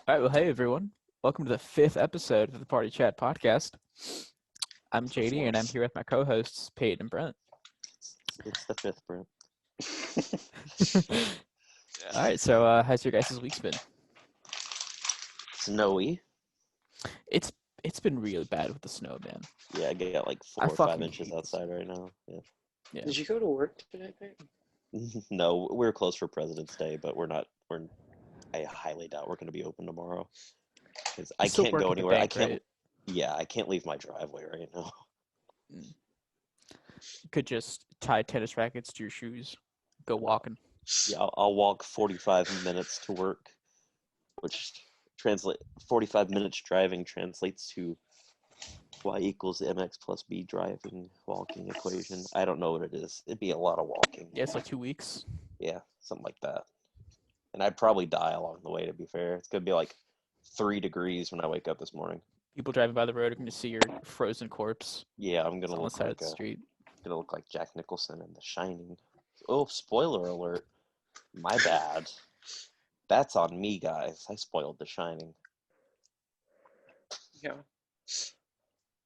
All right, well, hey everyone. Welcome to the 5th episode of the Party Chat podcast. I'm It's the JD and I'm fourth. here with my co-hosts Peyton and Brent. It's the fifth, Brent. All right, so how's your guys' week's been? Snowy. It's it's been really bad with the snow, man. Yeah, I got like I 4 or 5 fucking inches hate the snow. outside right now. Yeah. Yeah. Did you go to work today, Peyton? No, we're closed for President's Day, but we're not. I highly doubt we're going to be open tomorrow because You I still can't work go at the anywhere. I bank, can't. right? Yeah, I can't leave my driveway right now. You could just tie tennis rackets to your shoes, go walking. Yeah, I'll walk 45 minutes to work, which translate 45 minutes driving translates to y equals mx plus b driving walking equation. I don't know what it is. It'd be a lot of walking. Yeah, it's like 2 weeks. Yeah, something like that. And I'd probably die along the way, to be fair. It's going to be like 3 degrees when I wake up this morning. People driving by the road are going to see your frozen corpse Yeah, I'm going on to the look side like of the street. Jack Nicholson in The Shining. Oh, spoiler alert. My bad. That's on me, guys. I spoiled The Shining. Yeah.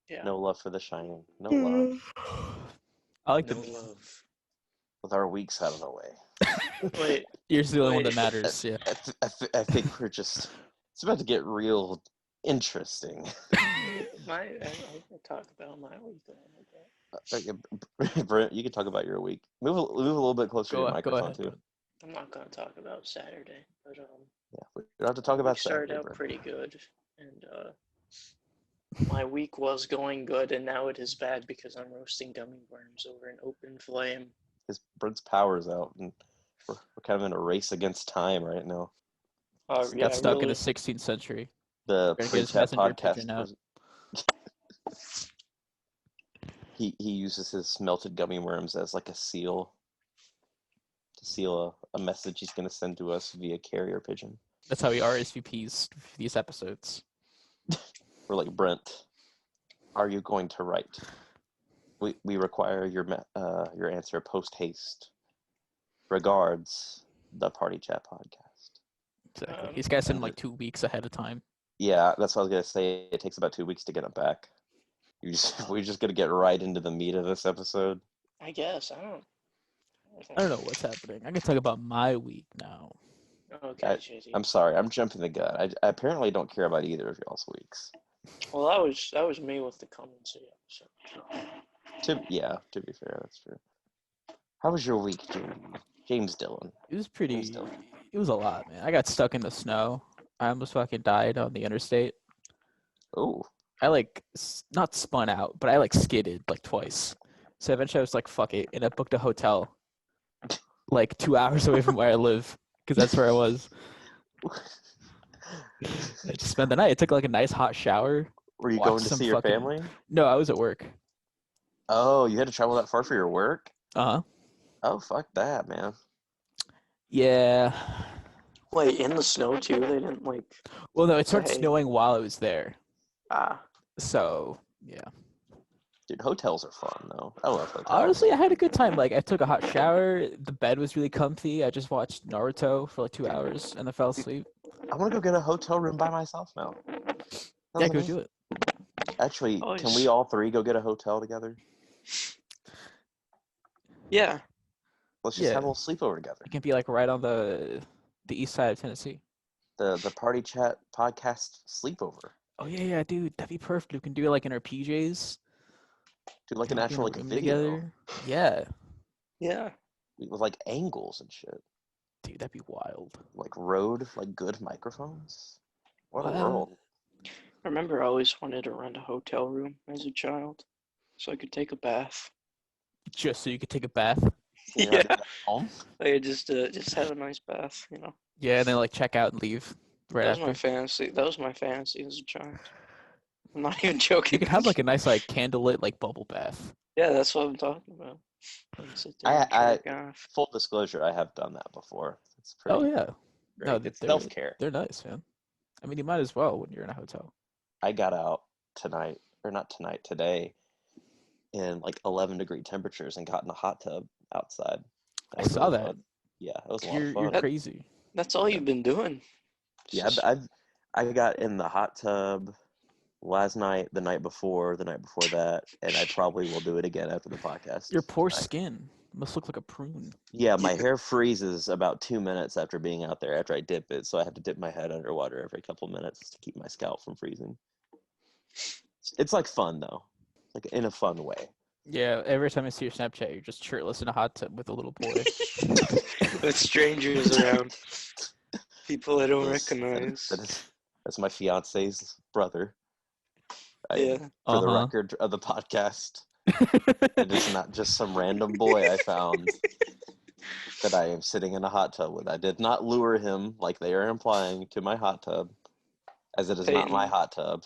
Yeah. No love for The Shining. No love. I like No the love. With our weeks out of the way. Wait. You're the only one that Wait. matters, yeah. I think we're just... It's about to get real interesting. I can talk about my week like that. Brent, you can talk about your week. Move a little bit closer to your Go microphone, ahead. too. I'm not gonna talk about Saturday, but Yeah, we don't have to talk about we started Saturday, out Brent. pretty good, and my week was going good, and now it is bad because I'm roasting gummy worms over an open flame. Brent's power's out, and we're kind of in a race against time right now. Got stuck in the really. 16th century. The Gonna get his pre-chat messenger podcast pigeon out. he uses his melted gummy worms as like a seal to seal a message he's going to send to us via carrier pigeon. That's how he RSVPs for these episodes. We're like, Brent, are you going to write? We require your answer post haste. Regards, the Party Chat podcast. Exactly. These guys send them like 2 weeks ahead of time. Yeah, that's what I was gonna say. It takes about 2 weeks to get them back. We're just gonna get right into the meat of this episode. I guess I don't know what's happening. I can talk about my week now. Okay, JD. I'm sorry, I'm jumping the gun. I apparently don't care about either of y'all's weeks. Well, that was me with the comments. To be fair, that's true. How was your week, James Dillon? It was it was a lot, man. I got stuck in the snow. I almost fucking died on the interstate. Oh, I like not spun out, but I like skidded like twice. So eventually I was like, fuck it. And I booked a hotel like 2 hours away from where I live because that's where I was. I just spent the night. I took like a nice hot shower. Were you going to see your family? No, I was at work. Oh, you had to travel that far for your work? Uh-huh. Oh, fuck that, man. Yeah. Wait, in the snow too? They didn't like. Well, no, it started Hey. snowing while I was there. Ah. So, yeah. Dude, hotels are fun, though. I love hotels. Honestly, I had a good time. Like, I took a hot shower. The bed was really comfy. I just watched Naruto for like 2 hours and then fell asleep. I want to go get a hotel room by myself now. Yeah, go do it. Actually, Oh, can we all three go get a hotel together? Yeah. Let's just have a little sleepover together. It can be like right on the east side of Tennessee. The Party Chat podcast sleepover. Oh yeah, dude, that'd be perfect. We can do it like in our PJs. Do like an Be in actual a like room video together. Yeah, Yeah. with like angles and shit. dude, that'd be wild. Like Rode, like good microphones. What a Wow. world. I remember I always wanted to rent a hotel room as a child so I could take a bath. Just so you could take a bath. You're not Yeah. doing that at home? I just have a nice bath, you know. Yeah, and then like check out and leave right That was after. my fantasy. That was my fantasy as a child. I'm not even joking. You could have like a nice like candlelit like bubble bath. Yeah, that's what I'm talking about. Sit there and jerk off. Full disclosure, I have done that before. It's pretty Oh yeah. great. No, It's self-care. They're nice, man. I mean, you might as well when you're in a hotel. I got out today, in like 11-degree temperatures and got in a hot tub outside. I saw that. Fun. Yeah, it was a lot of You're fun. crazy. That's all you've been doing. Yeah, I got in the hot tub last night, the night before that, and I probably will do it again after the podcast. Your poor skin must look like a prune. Yeah, my hair freezes about 2 minutes after being out there after I dip it, so I have to dip my head underwater every couple minutes to keep my scalp from freezing. It's like fun though, like in a fun way. Yeah, every time I see your Snapchat, you're just shirtless in a hot tub with a little boy. With strangers around. People I don't recognize. That's my fiance's brother. Yeah. For the record of the podcast, it is not just some random boy I found that I am sitting in a hot tub with. I did not lure him, like they are implying, to my hot tub, as it is not my hot tub.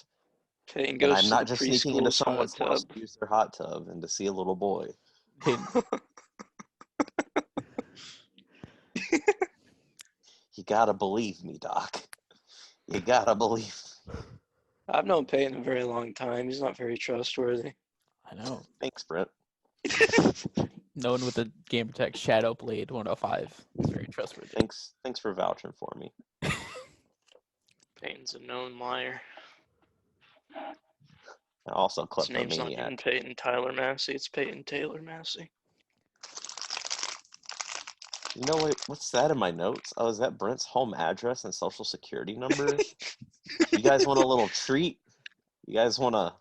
Peyton And goes I'm to not the just sneaking into preschool's someone's hot house tub. to use their hot tub and to see a little boy. You gotta believe me, Doc. You gotta believe. I've known Peyton a very long time. He's not very trustworthy. I know. Thanks, Brent. No one with a Gamertag Shadow Blade 105 is very trustworthy. Thanks for vouching for me. Peyton's a known liar. I also His name's not even kleptomaniac. Peyton Tyler Massey. It's Peyton Taylor Massey. You know what? What's that in my notes? Oh, is that Brent's home address and social security number? You guys want a little treat? You guys want a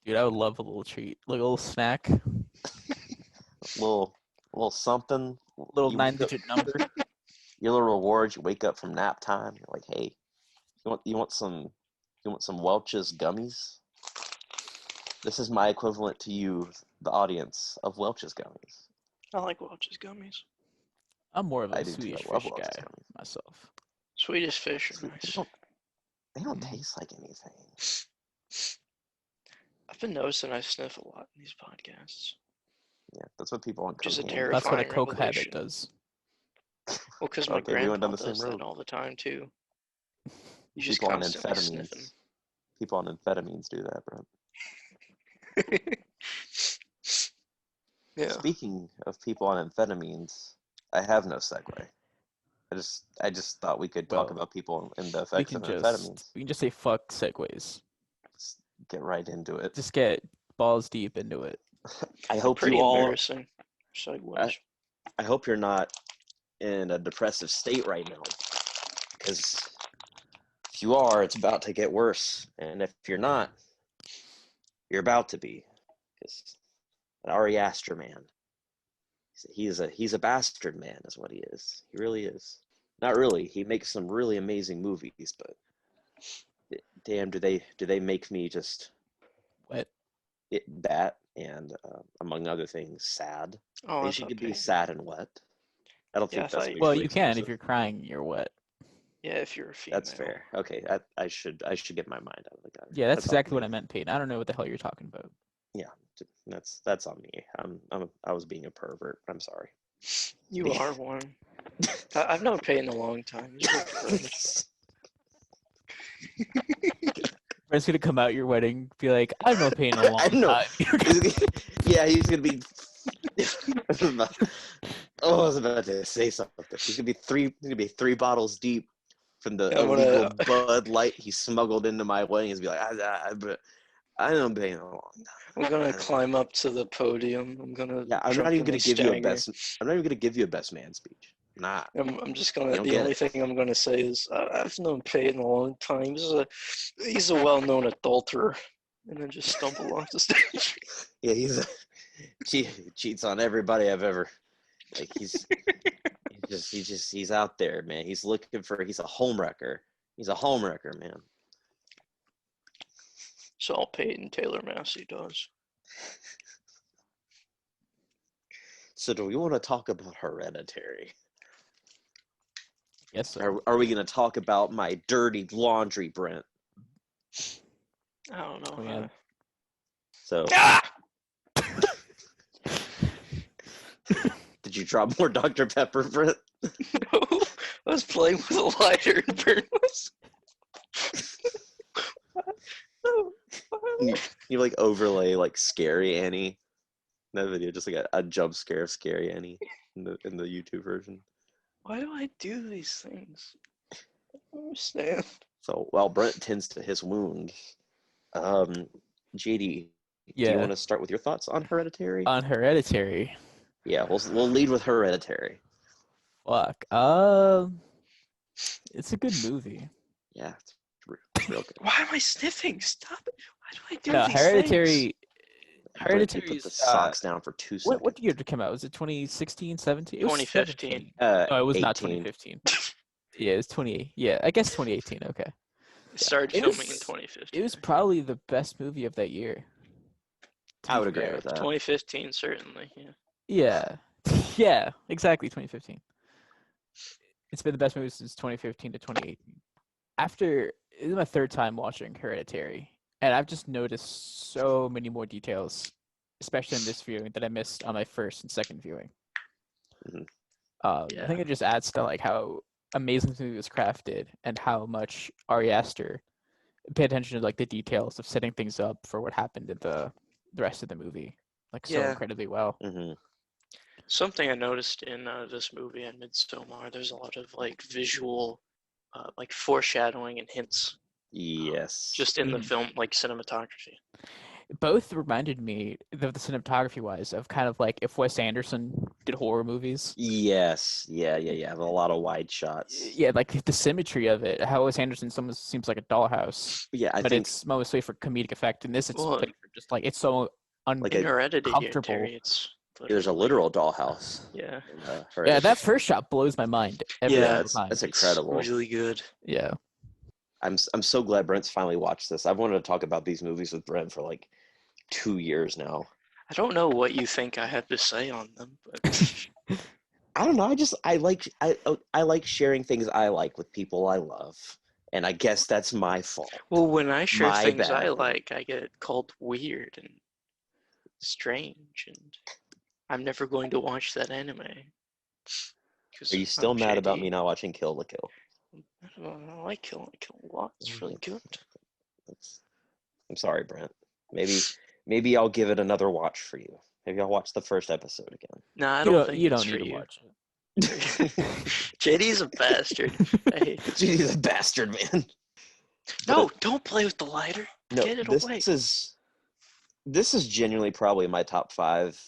Dude, I would love a little treat. Like a little snack. little something? Little You- 9-digit number. Your little reward. You wake up from nap time. You're like, hey, you want some Welch's gummies? This is my equivalent to you, the audience, of Welch's gummies. I like Welch's gummies. I'm more of I a do too. Swedish I love fish Welch's guy gummies. myself. Swedish fish are nice. They don't taste like anything. I've been noticing I sniff a lot in these podcasts. Yeah, that's what people on Which is a cocaine. That's what a Terrifying coke revelation. habit does. Well, because my Okay, we went down grandpa the same does that road. all the time too. He's just People on constantly sniffing. amphetamines. People on amphetamines do that, bro. Yeah. Speaking of people on amphetamines, I have no segue. I just thought we could talk Well, about people and the We effects can of just amphetamines. say fuck segues. Let's get right into it. Just get balls deep into it. I hope Pretty you all. embarrassing. Segues. I hope you're not in a depressive state right now, because if you are, it's about to get worse, and if you're not, you're about to be. Because Ari Aster, man, he's a bastard man, is what he is. He really is. Not really. He makes some really amazing movies, but damn, do they make me just What? that and among other things, sad. Oh, They that's should not be pain. sad and wet. I don't Yeah, think I that's thought you- Well, mutually you can if exclusive. you're crying, you're wet. Yeah, if you're a female. That's fair. Okay, I should get my mind out of the gutter. Yeah, that's on exactly what me. I meant, Peyton. I don't know what the hell you're talking about. Yeah, that's on me. I was being a pervert. I'm sorry. You are one. I've known Peyton a long time. He's a friend. Brent's gonna come out your wedding, be like, I've known Peyton a long I know. time. Yeah, he's gonna be. I was about to say something. He's gonna be three bottles deep from the illegal Bud Light he smuggled into my wedding. He's be like, I know Peyton a long time. I'm gonna climb up to the podium. I'm gonna. Yeah, I'm jump not even in gonna the give you a Stanger. best. I'm not even gonna give you a best man speech. Nah. I'm just gonna. You don't The get only it. thing I'm gonna say is I've known Peyton a long time. He's a well-known adulterer, and then just stumble off the stage. Yeah, he cheats on everybody I've ever. Like he's out there, man. He's a homewrecker. He's a homewrecker, man. So all Peyton Taylor Massey does. So do we want to talk about Hereditary? Yes, sir. Are we going to talk about my dirty laundry, Brent? I don't know. Oh, yeah. So did you drop more Dr. Pepper, Brent? No, I was playing with a lighter and burned You like overlay like Scary Annie in that video, just like a jump scare of Scary Annie in the YouTube version. Why do I do these things? I don't understand. So while Brent tends to his wounds, JD, do you Yeah. want to start with your thoughts on Hereditary? On Hereditary. Yeah, we'll lead with Hereditary. Fuck. It's a good movie. Yeah, it's real good. Why am I sniffing? Stop it. Why do I do No, these things? Hereditary. Brent, you put the Hereditary's. socks down for 2 seconds. What year did it come out? Was it 2016, 17? It was 2015. 17. No, it was not 18. 2015. Yeah, it was 28. Yeah, I guess 2018. Okay. It started It filming was- in 2015. It was probably the best movie of that year. to I be would agree fair. with that. 2015, certainly. Yeah. Yeah. Yeah, exactly, 2015. It's been the best movie since 2015 to 2018. This is my third time watching Hereditary, and I've just noticed so many more details, especially in this viewing, that I missed on my first and second viewing. Mhm. I think it just adds to like how amazing the movie was crafted and how much Ari Aster paid attention to like the details of setting things up for what happened in the rest of the movie, like so Yeah. incredibly well. Mm-hmm. Something I noticed in this movie and Midsommar, there's a lot of like visual, like foreshadowing and hints Yes. just in the Mhm. film, like cinematography. Both reminded me, the cinematography wise, of kind of like if Wes Anderson did horror movies. Yes. Yeah. A lot of wide shots. Yeah, like the symmetry of it. How Wes Anderson almost seems like a dollhouse, Yeah, I but think it's mostly for comedic effect. And this, it's Well, played for just like it's so Like in a- Hereditary, comfortable. it's there's a literal dollhouse. yeah. In, Yeah, Hereditary. that first shot blows my mind every Yeah, single time. That's It's incredible. really good. Yeah. I'm so glad Brent's finally watched this. I've wanted to talk about these movies with Brent for like 2 years now. I don't know what you think I have to say on them, but I don't know. I like sharing things I like with people I love, and I guess that's my fault. well, when I share My things I bad. like, I get called weird and strange, and I'm never going to watch that anime. Are you still I'm mad about JD. me not watching Kill la Kill? I like Kill a lot. It's really good. I'm sorry, Brent. Maybe I'll give it another watch for you. Maybe I'll watch the first episode again. Nah, I You don't don't, think you it's don't need for to you. watch it. JD's a bastard. I hate it. He's a bastard, man. No, don't play with the lighter. No, Get it this away. this is genuinely probably my top 5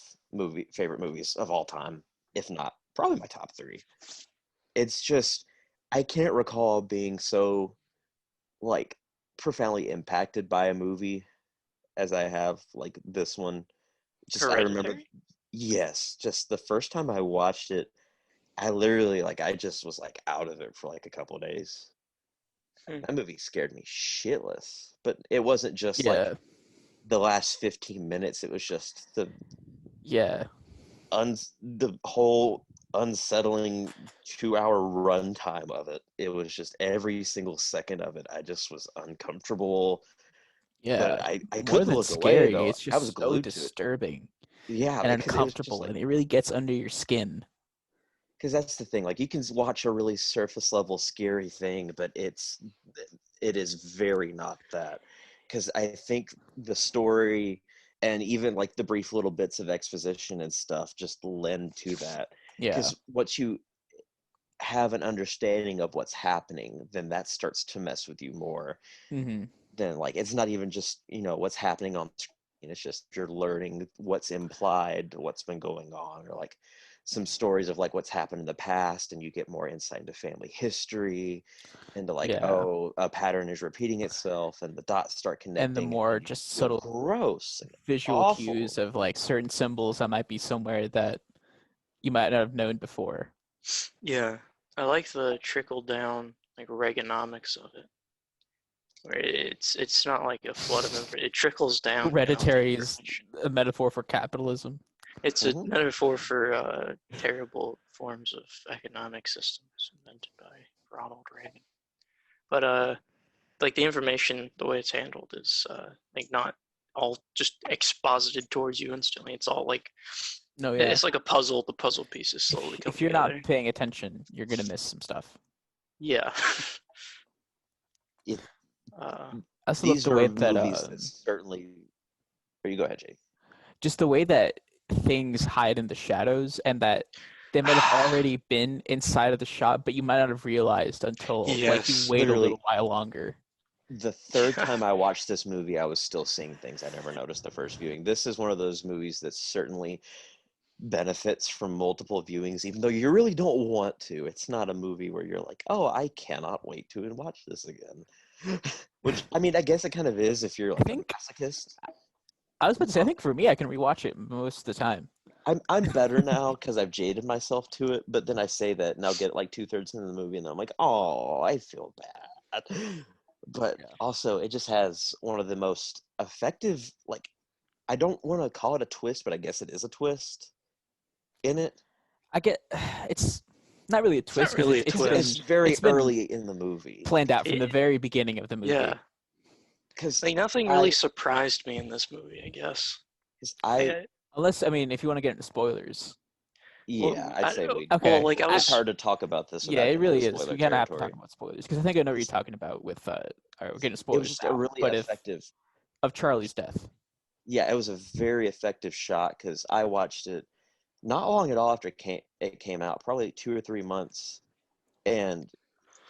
favorite movies of all time, if not probably my top 3. It's just I can't recall being so like profoundly impacted by a movie as I have like this one. Just I remember, Hereditary? yes, just the first time I watched it, I literally I just was like out of it for like a couple of days. Hmm. That movie scared me shitless, but it wasn't just Yeah. like the last 15 minutes. It was just the whole unsettling 2-hour runtime of it. It was just every single second of it. I just was uncomfortable. Yeah. But I More couldn't than look scary, away though. it's I was just so glued to it. disturbing Yeah, and because it was just uncomfortable, and it really gets under your skin. because that's the thing. Like you can watch a really surface level scary thing, but it is very not that. Because I think the story and even like the brief little bits of exposition and stuff just lend to that. Yeah. Because once you have an understanding of what's happening, then that starts to mess with you more. Mm-hmm. Then like it's not even just what's happening on screen. It's just you're learning what's implied, what's been going on, or like some stories of like what's happened in the past, and you get more insight into family history, into like a pattern is repeating itself, and the dots start connecting. And the more and just feel subtle gross and visual awful. cues of like certain symbols that might be somewhere that you might not have known before. Yeah, I like the trickle down like Reaganomics of it, where it's not like a flood of information. It trickles down. Hereditary the is information. a metaphor for capitalism. It's a Mhm. metaphor for terrible forms of economic systems invented by Ronald Reagan. But like the information, the way it's handled is like not all just exposited towards you instantly. It's all like No, yeah. it's like a puzzle. The puzzle pieces slowly come If you're together. not paying attention, you're gonna miss some stuff. Yeah. It- uh, I also love These the are way movies that that certainly. Or you go ahead, Jake. just the way that things hide in the shadows, and that they might have already been inside of the shot, but you might not have realized until like you Yes. wait a Literally. little while longer. The third time I watched this movie, I was still seeing things I never noticed the first viewing. This is one of those movies that certainly benefits from multiple viewings, even though you really don't want to. It's not a movie where you're like, oh, I cannot wait to watch this again. Which, I mean, I guess it kind of is if you're like a think- masochist. I was about to say, I think for me, I can rewatch it most of the time. I'm better now because I've jaded myself to it, but then I say that and I'll get like 2/3 into the movie and I'm like, oh, I feel bad. But Yeah. also, it just has one of the most effective, like, I don't want to call it a twist, but I guess it is a twist in it. I get it's not really a not twist because really a it's twist. been It's very it's been early in the movie. planned out from the It- very beginning of the movie. Yeah. Because Like nothing really surprised me in this movie, I guess. Unless, I mean, if you want to get into spoilers. Yeah, I'd say we. Okay. Well, like I It's was hard to talk about this. Yeah, without it getting really into is. spoiler We gotta have to territory. talk about spoilers because I think I know what you're talking about with. All right, we're getting It spoilers was just now, a really but effective. of Charlie's death. Yeah, it was a very effective shot because I watched it not long at all after it came out, probably 2 or 3 months, and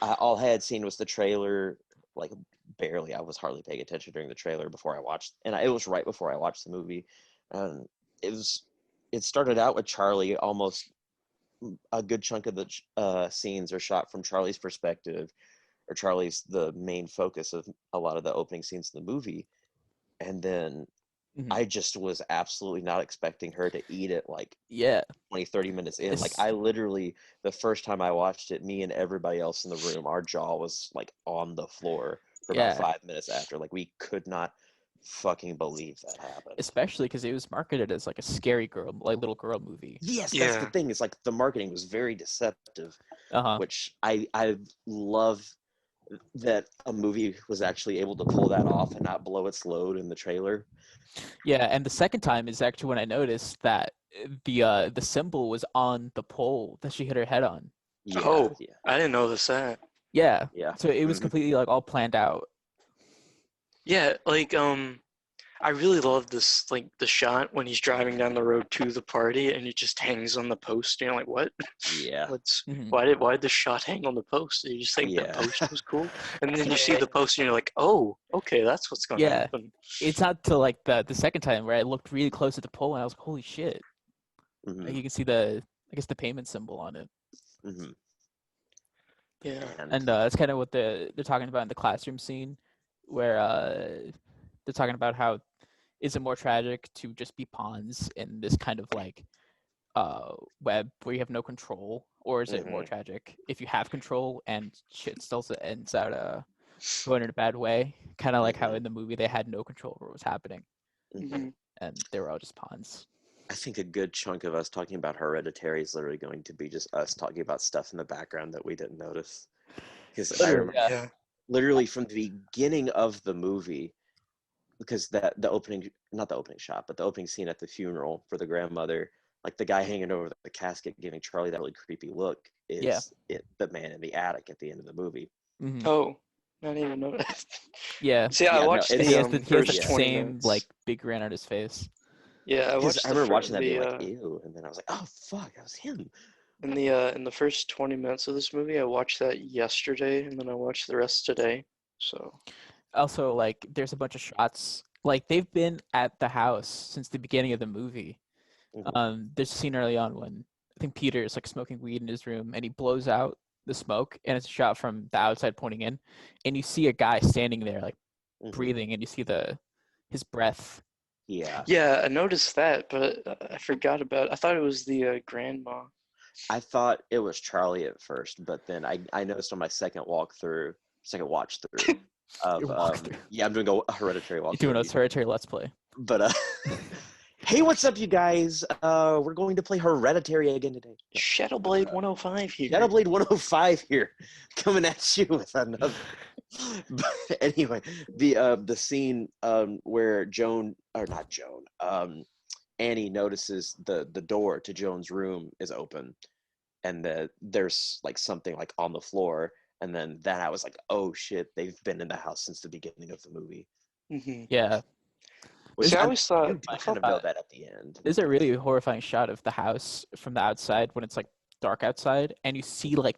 all I had seen was the trailer, like barely. I was hardly paying attention during the trailer before I watched, and it was right before I watched the movie. And it started out with Charlie. Almost a good chunk of the scenes are shot from Charlie's perspective, or Charlie's the main focus of a lot of the opening scenes in the movie. And then I just was absolutely not expecting her to eat it like Yeah. 20-30 minutes in. Like I literally, the first time I watched it, me and everybody else in the room, our jaw was like on the floor for about 5 minutes after. Like we could not fucking believe that happened. Especially because it was marketed as like a scary girl, like little girl movie. Yes, that's the thing. It's like the marketing was very deceptive, which I love that a movie was actually able to pull that off and not blow its load in the trailer. Yeah, and the second time is actually when I noticed that the symbol was on the pole that she hit her head on. Yeah, I didn't notice that. Yeah. Yeah. So it was completely like all planned out. Yeah, like I really love this, like the shot when he's driving down the road to the party and he just hangs on the post. And you're like, what? Yeah. Why did the shot hang on the post? Did you just think the post was cool? And then you see the post and you're like, oh, okay, that's what's gonna happen. It's not till like the second time where I looked really close at the pole and I was like, holy shit. Like, you can see the payment symbol on it. Yeah. And that's kind of what they're talking about in the classroom scene, where they're talking about how is it more tragic to just be pawns in this kind of like web where you have no control, or is it more tragic if you have control and shit still ends out going in a bad way? Kind of like how in the movie they had no control over what was happening, and they were all just pawns. I think a good chunk of us talking about Hereditary is literally going to be just us talking about stuff in the background that we didn't notice. Because I remember literally from the beginning of the movie, because the opening, not the opening shot, but the opening scene at the funeral for the grandmother, like the guy hanging over the casket giving Charlie that really creepy look is the man in the attic at the end of the movie. Oh, not even noticed. Yeah. See, I watched he has the the first 20 same minutes. like big grin on his face. Yeah, I watched. I remember watching that being like, ew, and then I was like, oh fuck, that was him. In the first 20 minutes of this movie, I watched that yesterday, and then I watched the rest today. So. Also, like, there's a bunch of shots. Like, they've been at the house since the beginning of the movie. There's a scene early on when I think Peter is like smoking weed in his room, and he blows out the smoke, and it's a shot from the outside pointing in, and you see a guy standing there like breathing, and you see his breath. Yeah, I noticed that, but I forgot about. I thought it was the grandma. I thought it was Charlie at first, but then I noticed on my second watch through of I'm doing a Hereditary walkthrough. You're doing a Hereditary Let's Play. But hey, what's up, you guys? We're going to play Hereditary again today. Shadowblade 105 here. Shadowblade 105 here, coming at you with another. But anyway, the scene where Annie notices the door to Joan's room is open, and there's like something like on the floor, and then I was like, oh shit, they've been in the house since the beginning of the movie. Yeah. Which See, I I'm, always thought you kind of know that at the end. There's a really horrifying shot of the house from the outside when it's like dark outside, and you see like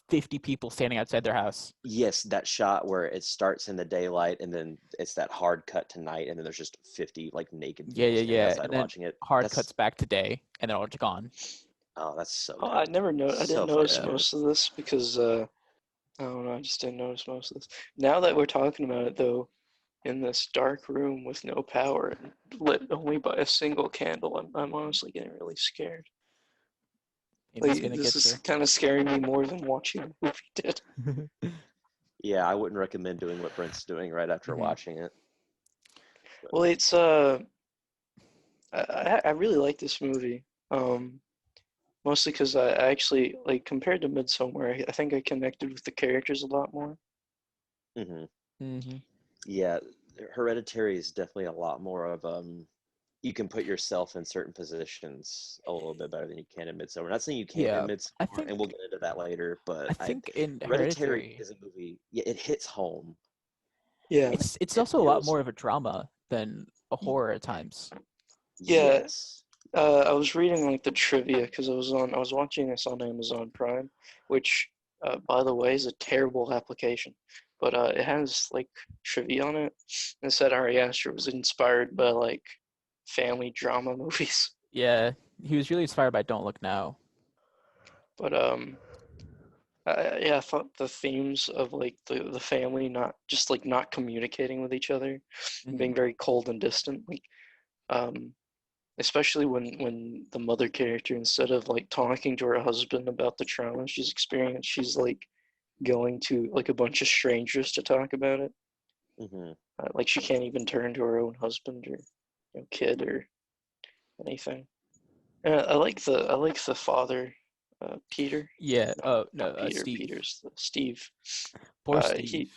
50 people standing outside their house. Yes, that shot where it starts in the daylight and then it's that hard cut to night, and then there's just 50 like naked people standing outside And then watching it. hard cuts back to day, and they're all gone. Oh, that's so Oh, good. I didn't notice most of this because I don't know, I just didn't notice most of this. Now that we're talking about it though, in this dark room with no power and lit only by a single candle, I'm honestly getting really scared. It's Like, gonna this get is you. kind of scaring me more than watching the movie did. Yeah, I wouldn't recommend doing what Brent's doing right after watching it. But, Well, it's I really like this movie. Mostly because I actually like compared to Midsommar, I think I connected with the characters a lot more. yeah, Hereditary is definitely a lot more of you can put yourself in certain positions a little bit better than you can in Midsommar. Not saying you can't in Midsommar, and we'll get into that later, but I think in Hereditary is a movie. Yeah, it hits home. Yeah, it's also a lot more of a drama than a horror at times. Yeah, Yes. I was reading like the trivia because I was watching this on Amazon Prime, which by the way is a terrible application, but it has like trivia on it. And it said Ari Aster was inspired by like family drama movies. Yeah, he was really inspired by Don't Look Now. But yeah, I thought the themes of like the family not just like not communicating with each other, and being very cold and distant, like especially when the mother character, instead of like talking to her husband about the trauma she's experienced, she's like going to like a bunch of strangers to talk about it. Like she can't even turn to her own husband or kid or anything. I like the father, Peter. Yeah. Oh Not no, Peter. Steve. Peter's Steve. Poor Steve.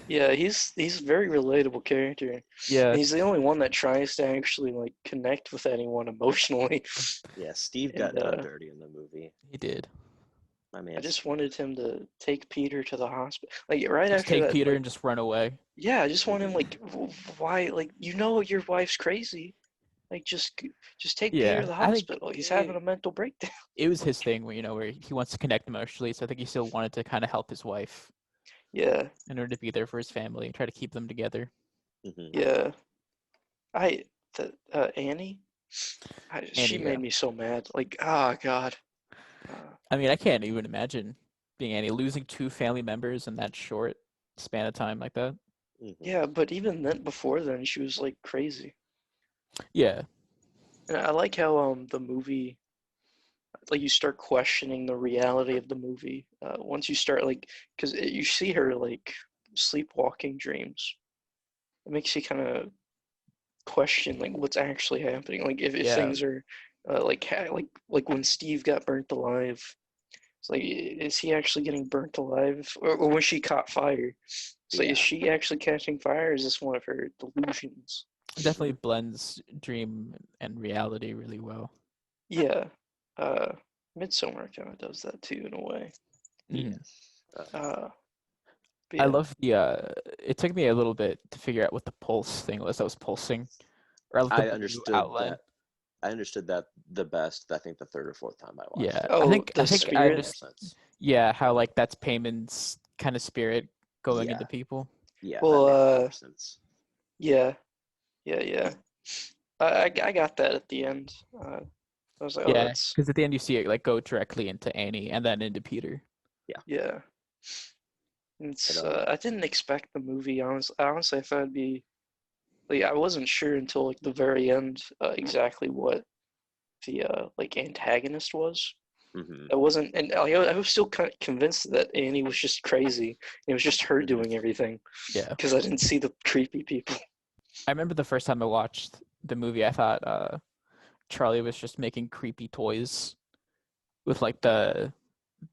He's a very relatable character. Yeah. And he's the only one that tries to actually like connect with anyone emotionally. Yeah, Steve got done dirty in the movie. He did. My man. I just wanted him to take Peter to the hospital. Like right just after take that, Peter like, and just run away. yeah, I just want him like, why? Like, your wife's crazy. Like, just take Peter to the I think hospital. He's having a mental breakdown. it was his thing where where he wants to connect emotionally. So I think he still wanted to kind of help his wife. Yeah. In order to be there for his family and try to keep them together. Yeah. Annie. She made me so mad. Like, oh god. I mean, I can't even imagine being Annie, losing 2 family members in that short span of time like that. Yeah, but even then, before then, she was like crazy. Yeah. And I like how the movie, like, you start questioning the reality of the movie once you start like, because you see her like sleepwalking dreams. It makes you kind of question like what's actually happening. Like if things are like when Steve got burnt alive. It's like, is he actually getting burnt alive, or was she caught fire? So is she actually catching fire? Or is this one of her delusions? It definitely blends dream and reality really well. Yeah, Midsommar kind of does that too in a way. I love the. It took me a little bit to figure out what the pulse thing was that was pulsing. Or I understood that. I understood that the best. I think the third or fourth time I watched. Yeah, oh, I think I understand. Yeah, how like that's Payman's kind of spirit going into people. Yeah. Well, yeah. I got that at the end. I was like, yeah, because at the end you see it like go directly into Annie and then into Peter. Yeah. It's I didn't expect the movie. Honestly, I thought it'd be like, I wasn't sure until like the very end exactly what the like antagonist was. I wasn't, and I was still kind of convinced that Annie was just crazy. It was just her doing everything. Yeah. Because I didn't see the creepy people. I remember the first time I watched the movie, I thought Charlie was just making creepy toys with like the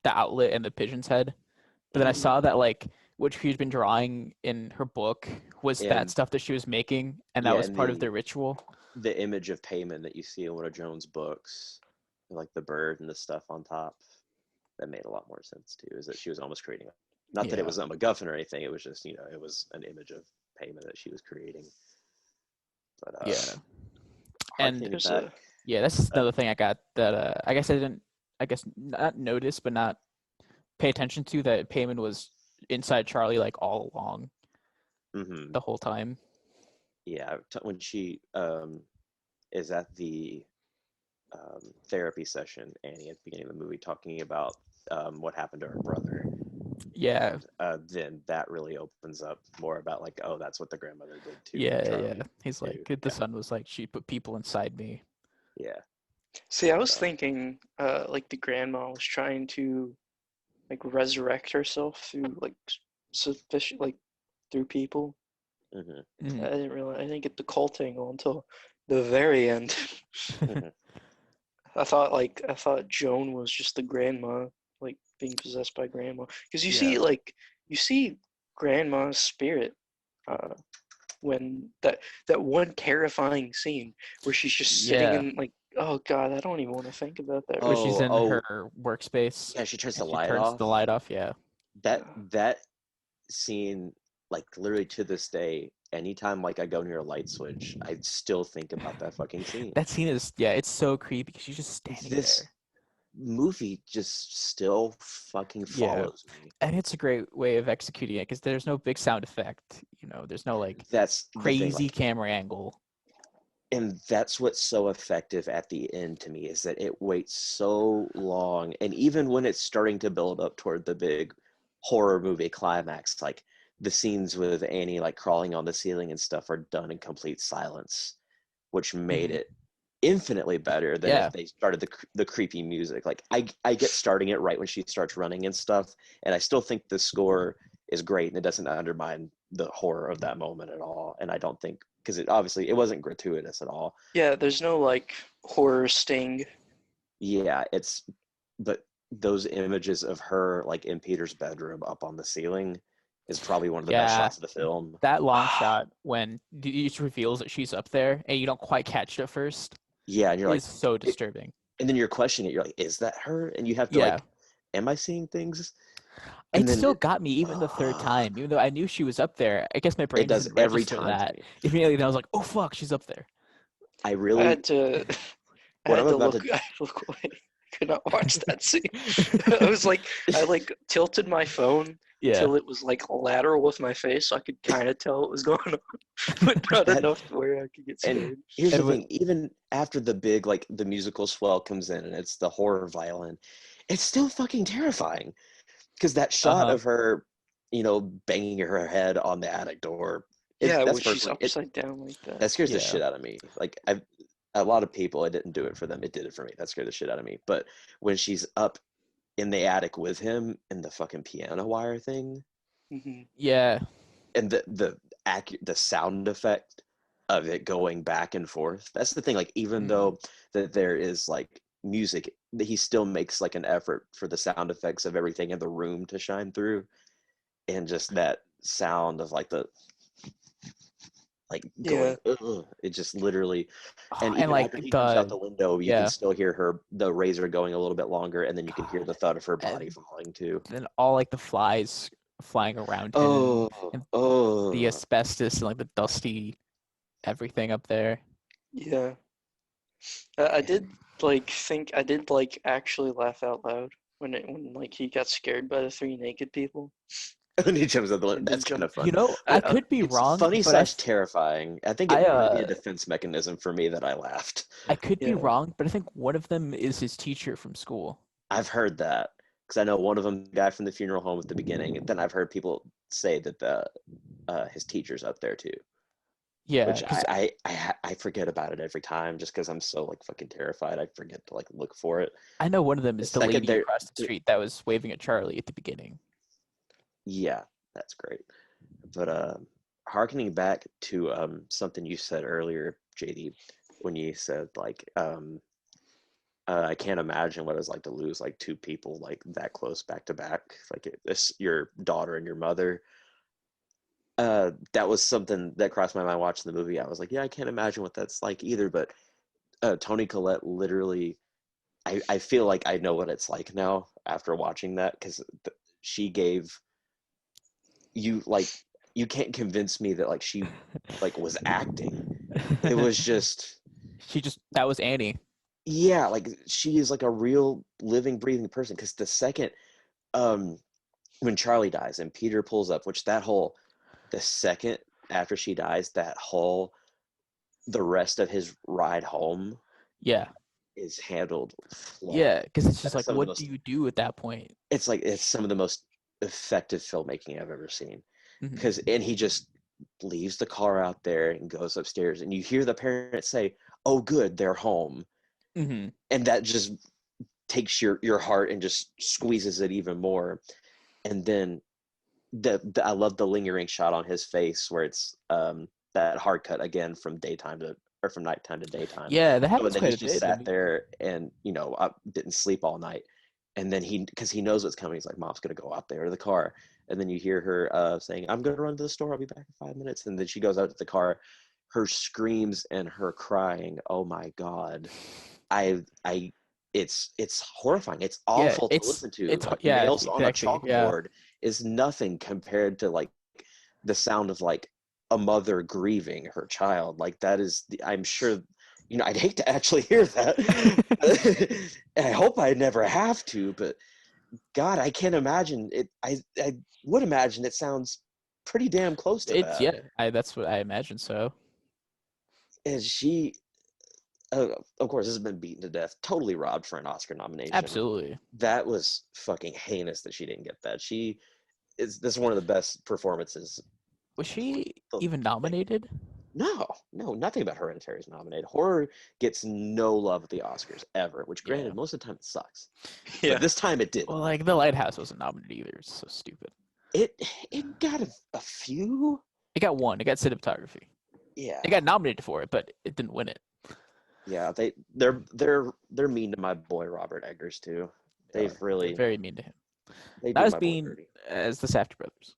outlet and the pigeon's head. But then I saw that like what she'd been drawing in her book was that stuff that she was making, and that was part of the ritual. The image of Payman that you see in one of Jones' books, like the bird and the stuff on top, that made a lot more sense too. Is that she was almost creating, not that it was a MacGuffin or anything. It was just it was an image of Payman that she was creating. But Yeah. And harkening There's back, a yeah, that's another thing I got that I guess I didn't, I guess not notice, but not pay attention to, that Payman was inside Charlie like all along hmm the whole time. yeah, when she is at the therapy session, Annie, at the beginning of the movie, talking about what happened to her brother. Yeah, And then that really opens up more about like, oh, that's what the grandmother did to yeah, Charlie yeah. He's too. like, the son was like, she put people inside me. Yeah. See, I was So, thinking, like the grandma was trying to like resurrect herself through like sufficient like through people. hmm Mhm. I didn't realize. I didn't get the cult angle until the very end. hmm I thought Joan was just the grandma, like being possessed by grandma. Because Yeah. you see grandma's spirit, uh, when that one terrifying scene where she's just sitting Yeah. in like, oh god, I don't even want to think about that Where right she's now. in oh, her workspace yeah, she turns the and she light turns off. the light off. Yeah. That that scene, like literally to this day, anytime like I go near a light switch, I still think about that fucking scene. That scene is, yeah, it's so creepy because she's just standing This there. movie just still fucking Yeah. follows me. And it's a great way of executing it because there's no big sound effect. There's no like That's the thing, crazy like, camera angle. and that's what's so effective at the end to me, is that it waits so long, and even when it's starting to build up toward the big horror movie climax, like the scenes with Annie like crawling on the ceiling and stuff are done in complete silence, which made Mhm. it infinitely better than if Yeah. they started the creepy music. Like I get starting it right when she starts running and stuff, and I still think the score is great and it doesn't undermine the horror of that moment at all. And I don't think, because it obviously it wasn't gratuitous at all. Yeah, there's no like horror sting. Yeah, it's, but those images of her like in Peter's bedroom up on the ceiling is probably one of the best Yeah. shots of the film. That long shot when it reveals that she's up there and you don't quite catch it at first Yeah, and you're is like, so disturbing. and then you're questioning it. You're like, is that her? And you have to Yeah. like, am I seeing things? And It then still got me even the third time, even though I knew she was up there. I guess my it brain does didn't every register time to that me. immediately. Then I was like, "Oh fuck, she's up there." I I really, had to I what I'm had to about look to, I had to look away. I could not watch that scene. I was like I like tilted my phone Yeah. till it was like lateral with my face so I could kind of tell what was going on, but not that, enough to where I could get and scared. here's the And thing, even after the big, like the musical swell comes in and it's the horror violin, it's still fucking terrifying. Because that shot uh-huh. of her, banging her head on the attic door, Yeah, that's when she's personally, upside down like that. that scares the Yeah. shit out of me. Like a lot of people, I didn't do it for them. It did it for me. That scared the shit out of me. But when she's up in the attic with him and the fucking piano wire thing, Hmm. Yeah. and the sound effect of it going back and forth. That's the thing. Like, even Mm. though that there is like music, he still makes like an effort for the sound effects of everything in the room to shine through, and just that sound of like the like Yeah. going, ugh, it just literally. And And even like after he jumps out the the window, you can yeah, still hear the razor going a little bit longer, and then you can hear God, the thud of her body and falling too. then all like the flies flying around him Oh, and the oh. asbestos and like the dusty everything up there. Yeah. I did I did like actually laugh out loud when like he got scared by the three naked people When he jumps out the window, and then that's kind jumped. of fun. I I could be It's wrong, funny but slash terrifying. I think I it might be a uh defense mechanism for me that I laughed. I could be Yeah. wrong, but I think one of them is his teacher from school. I've heard that because I know one of them, the guy from the funeral home at the beginning. And then I've heard people say that the his teacher's up there too, Yeah, which because I forget about it every time just because I'm so like fucking terrified. I forget to like look for it. I know one of them The is the second lady they're, across the street that was waving at Charlie at the beginning. yeah, that's great. But harkening back to something you said earlier, JD, when you said like I can't imagine what it's like to lose like two people like that close back to back, like this your daughter and your mother. That was something that crossed my mind watching the movie. I was like, yeah, I can't imagine what that's like either. But Toni Collette literally, I feel like I know what it's like now after watching that, because she gave you like, you can't convince me that like she like was acting. It was just, that was Annie. yeah, like she is like a real living, breathing person. Because the second, um, when Charlie dies and Peter pulls up, the second after she dies, the rest of his ride home Yeah. is handled Yeah, flawlessly. because it's just That is like, some of the what do most, you do at that point? it's some of the most effective filmmaking I've ever seen. Hmm. And he just leaves the car out there and goes upstairs, and you hear the parents say, "Oh, good, they're home," Hmm. and that just takes your heart and just squeezes it even more. And then I love the lingering shot on his face where it's that hard cut again from nighttime to daytime. Yeah, that So, and happens then quite he's a just bit in the sat movie. there and I didn't sleep all night. And then because he knows what's coming, he's like, "Mom's gonna go out there to the car." And then you hear her saying, "I'm gonna run to the store. I'll be back in 5 minutes." And then she goes out to the car. Her screams and her crying. Oh my God. I it's horrifying. It's Yeah, awful to listen to. it's Like yeah, nails on a exactly. Yeah. chalkboard is nothing compared to like the sound of like a mother grieving her child. Like that is I'm sure I'd hate to actually hear that. And I hope I never have to, but God, I can't imagine it. I would imagine it sounds pretty damn close to It's that. yeah, that's what I imagine. So And she uh, of course, this has been beaten to death, totally robbed for an Oscar nomination. absolutely. That was fucking heinous that she didn't get that. This is one of the best performances. Was she Of, even like, nominated? no, nothing about Hereditary is nominated. Horror gets no love at the Oscars ever, which Yeah. granted, most of the time it sucks. Yeah. But this time it did. Well, like The Lighthouse wasn't nominated either. It's so stupid. It it got a few. It got one. It got cinematography. Yeah. It got nominated for it, but it didn't win it. Yeah, they're mean to my boy Robert Eggers too. They've They're really very mean to him. they Not do as my boy mean dirty. as the Safdie brothers.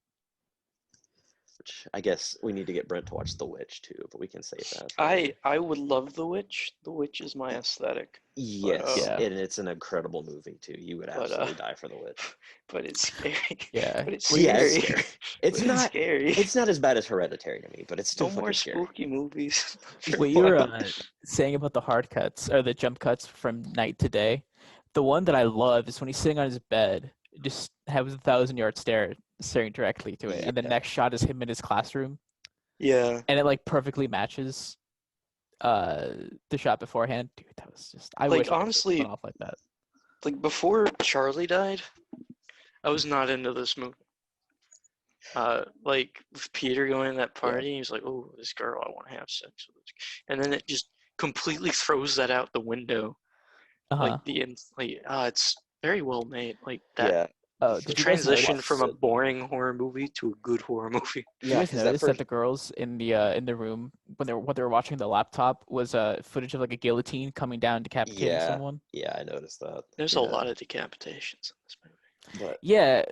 Which I guess we need to get Brent to watch The Witch too, but we can save that. I would love The Witch. The Witch is my aesthetic. Yes, Yeah. and it's an incredible movie too. You would But absolutely die for The Witch. but it's scary. Yeah. But it's Well, Yeah, it's scary. scary. It's But not. scary. It's not as bad as Hereditary to me, but it's still No more fucking scary. spooky movies. what you were saying about the hard cuts or the jump cuts from night to day, the one that I love is when he's sitting on his bed, just has a 1,000-yard stare staring directly to it, and the Yeah, next shot is him in his classroom, Yeah. and it like perfectly matches uh the shot beforehand. Dude, that was just I Like wish I could honestly, pull it off like that. like before Charlie died, I was not into this movie. Like with Peter going to that party, he's like, "Oh, this girl, I want to have sex with," and then it just completely throws that out the window. Uh-huh. It's very well made. Like that, yeah. Oh, the did you guys transition notice? from a boring horror movie to a good horror movie. Did you Yeah, guys because that notice that first. the girls in the room when they were watching the laptop was footage of like a guillotine coming down decapitating Yeah, someone? yeah, I noticed that. There's a Yeah, lot of decapitations in this movie. but Yeah.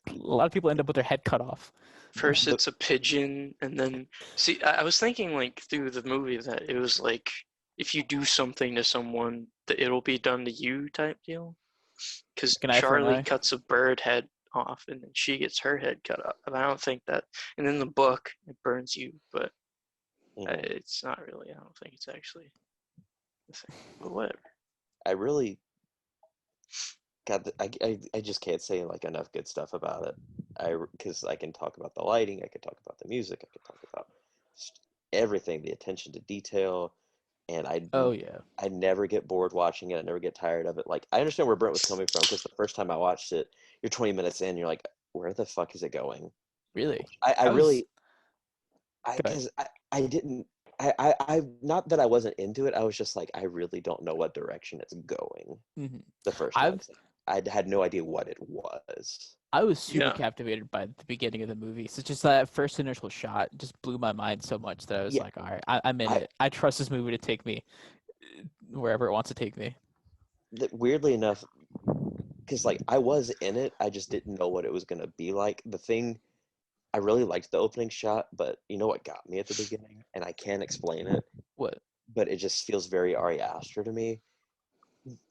A lot of people end up with their head cut off. First, the it's a pigeon, and then see. I was thinking like through the movie that it was like if you do something to someone, that it'll be done to you type deal. Because Like an eye for an Charlie eye. cuts a bird head off, and then she gets her head cut off. And I don't think that. And in the book, it burns you, but mhm. it's not really. I don't think it's actually the thing. But whatever. I really I just can't say like enough good stuff about it. Because I can talk about the lighting, I can talk about the music, I can talk about just everything, the attention to detail, and Oh yeah. I never get bored watching it. I never get tired of it. Like I understand where Brent was coming from because the first time I watched it, you're 20 minutes in, you're like, where the fuck is it going? Really? I I was really good. because I didn't I not that I wasn't into it. I was just like I really don't know what direction it's going. Hmm. The first I've time I had no idea what it was. I was super Yeah. captivated by the beginning of the movie. So just that first initial shot just blew my mind so much that I was Yeah, like, all right, I'm in I it. I trust this movie to take me wherever it wants to take me. weirdly enough, because like I was in it, I just didn't know what it was gonna be like. The thing I really liked the opening shot, but you know what got me at the beginning, and I can't explain it, What? but it just feels very Ari Aster to me.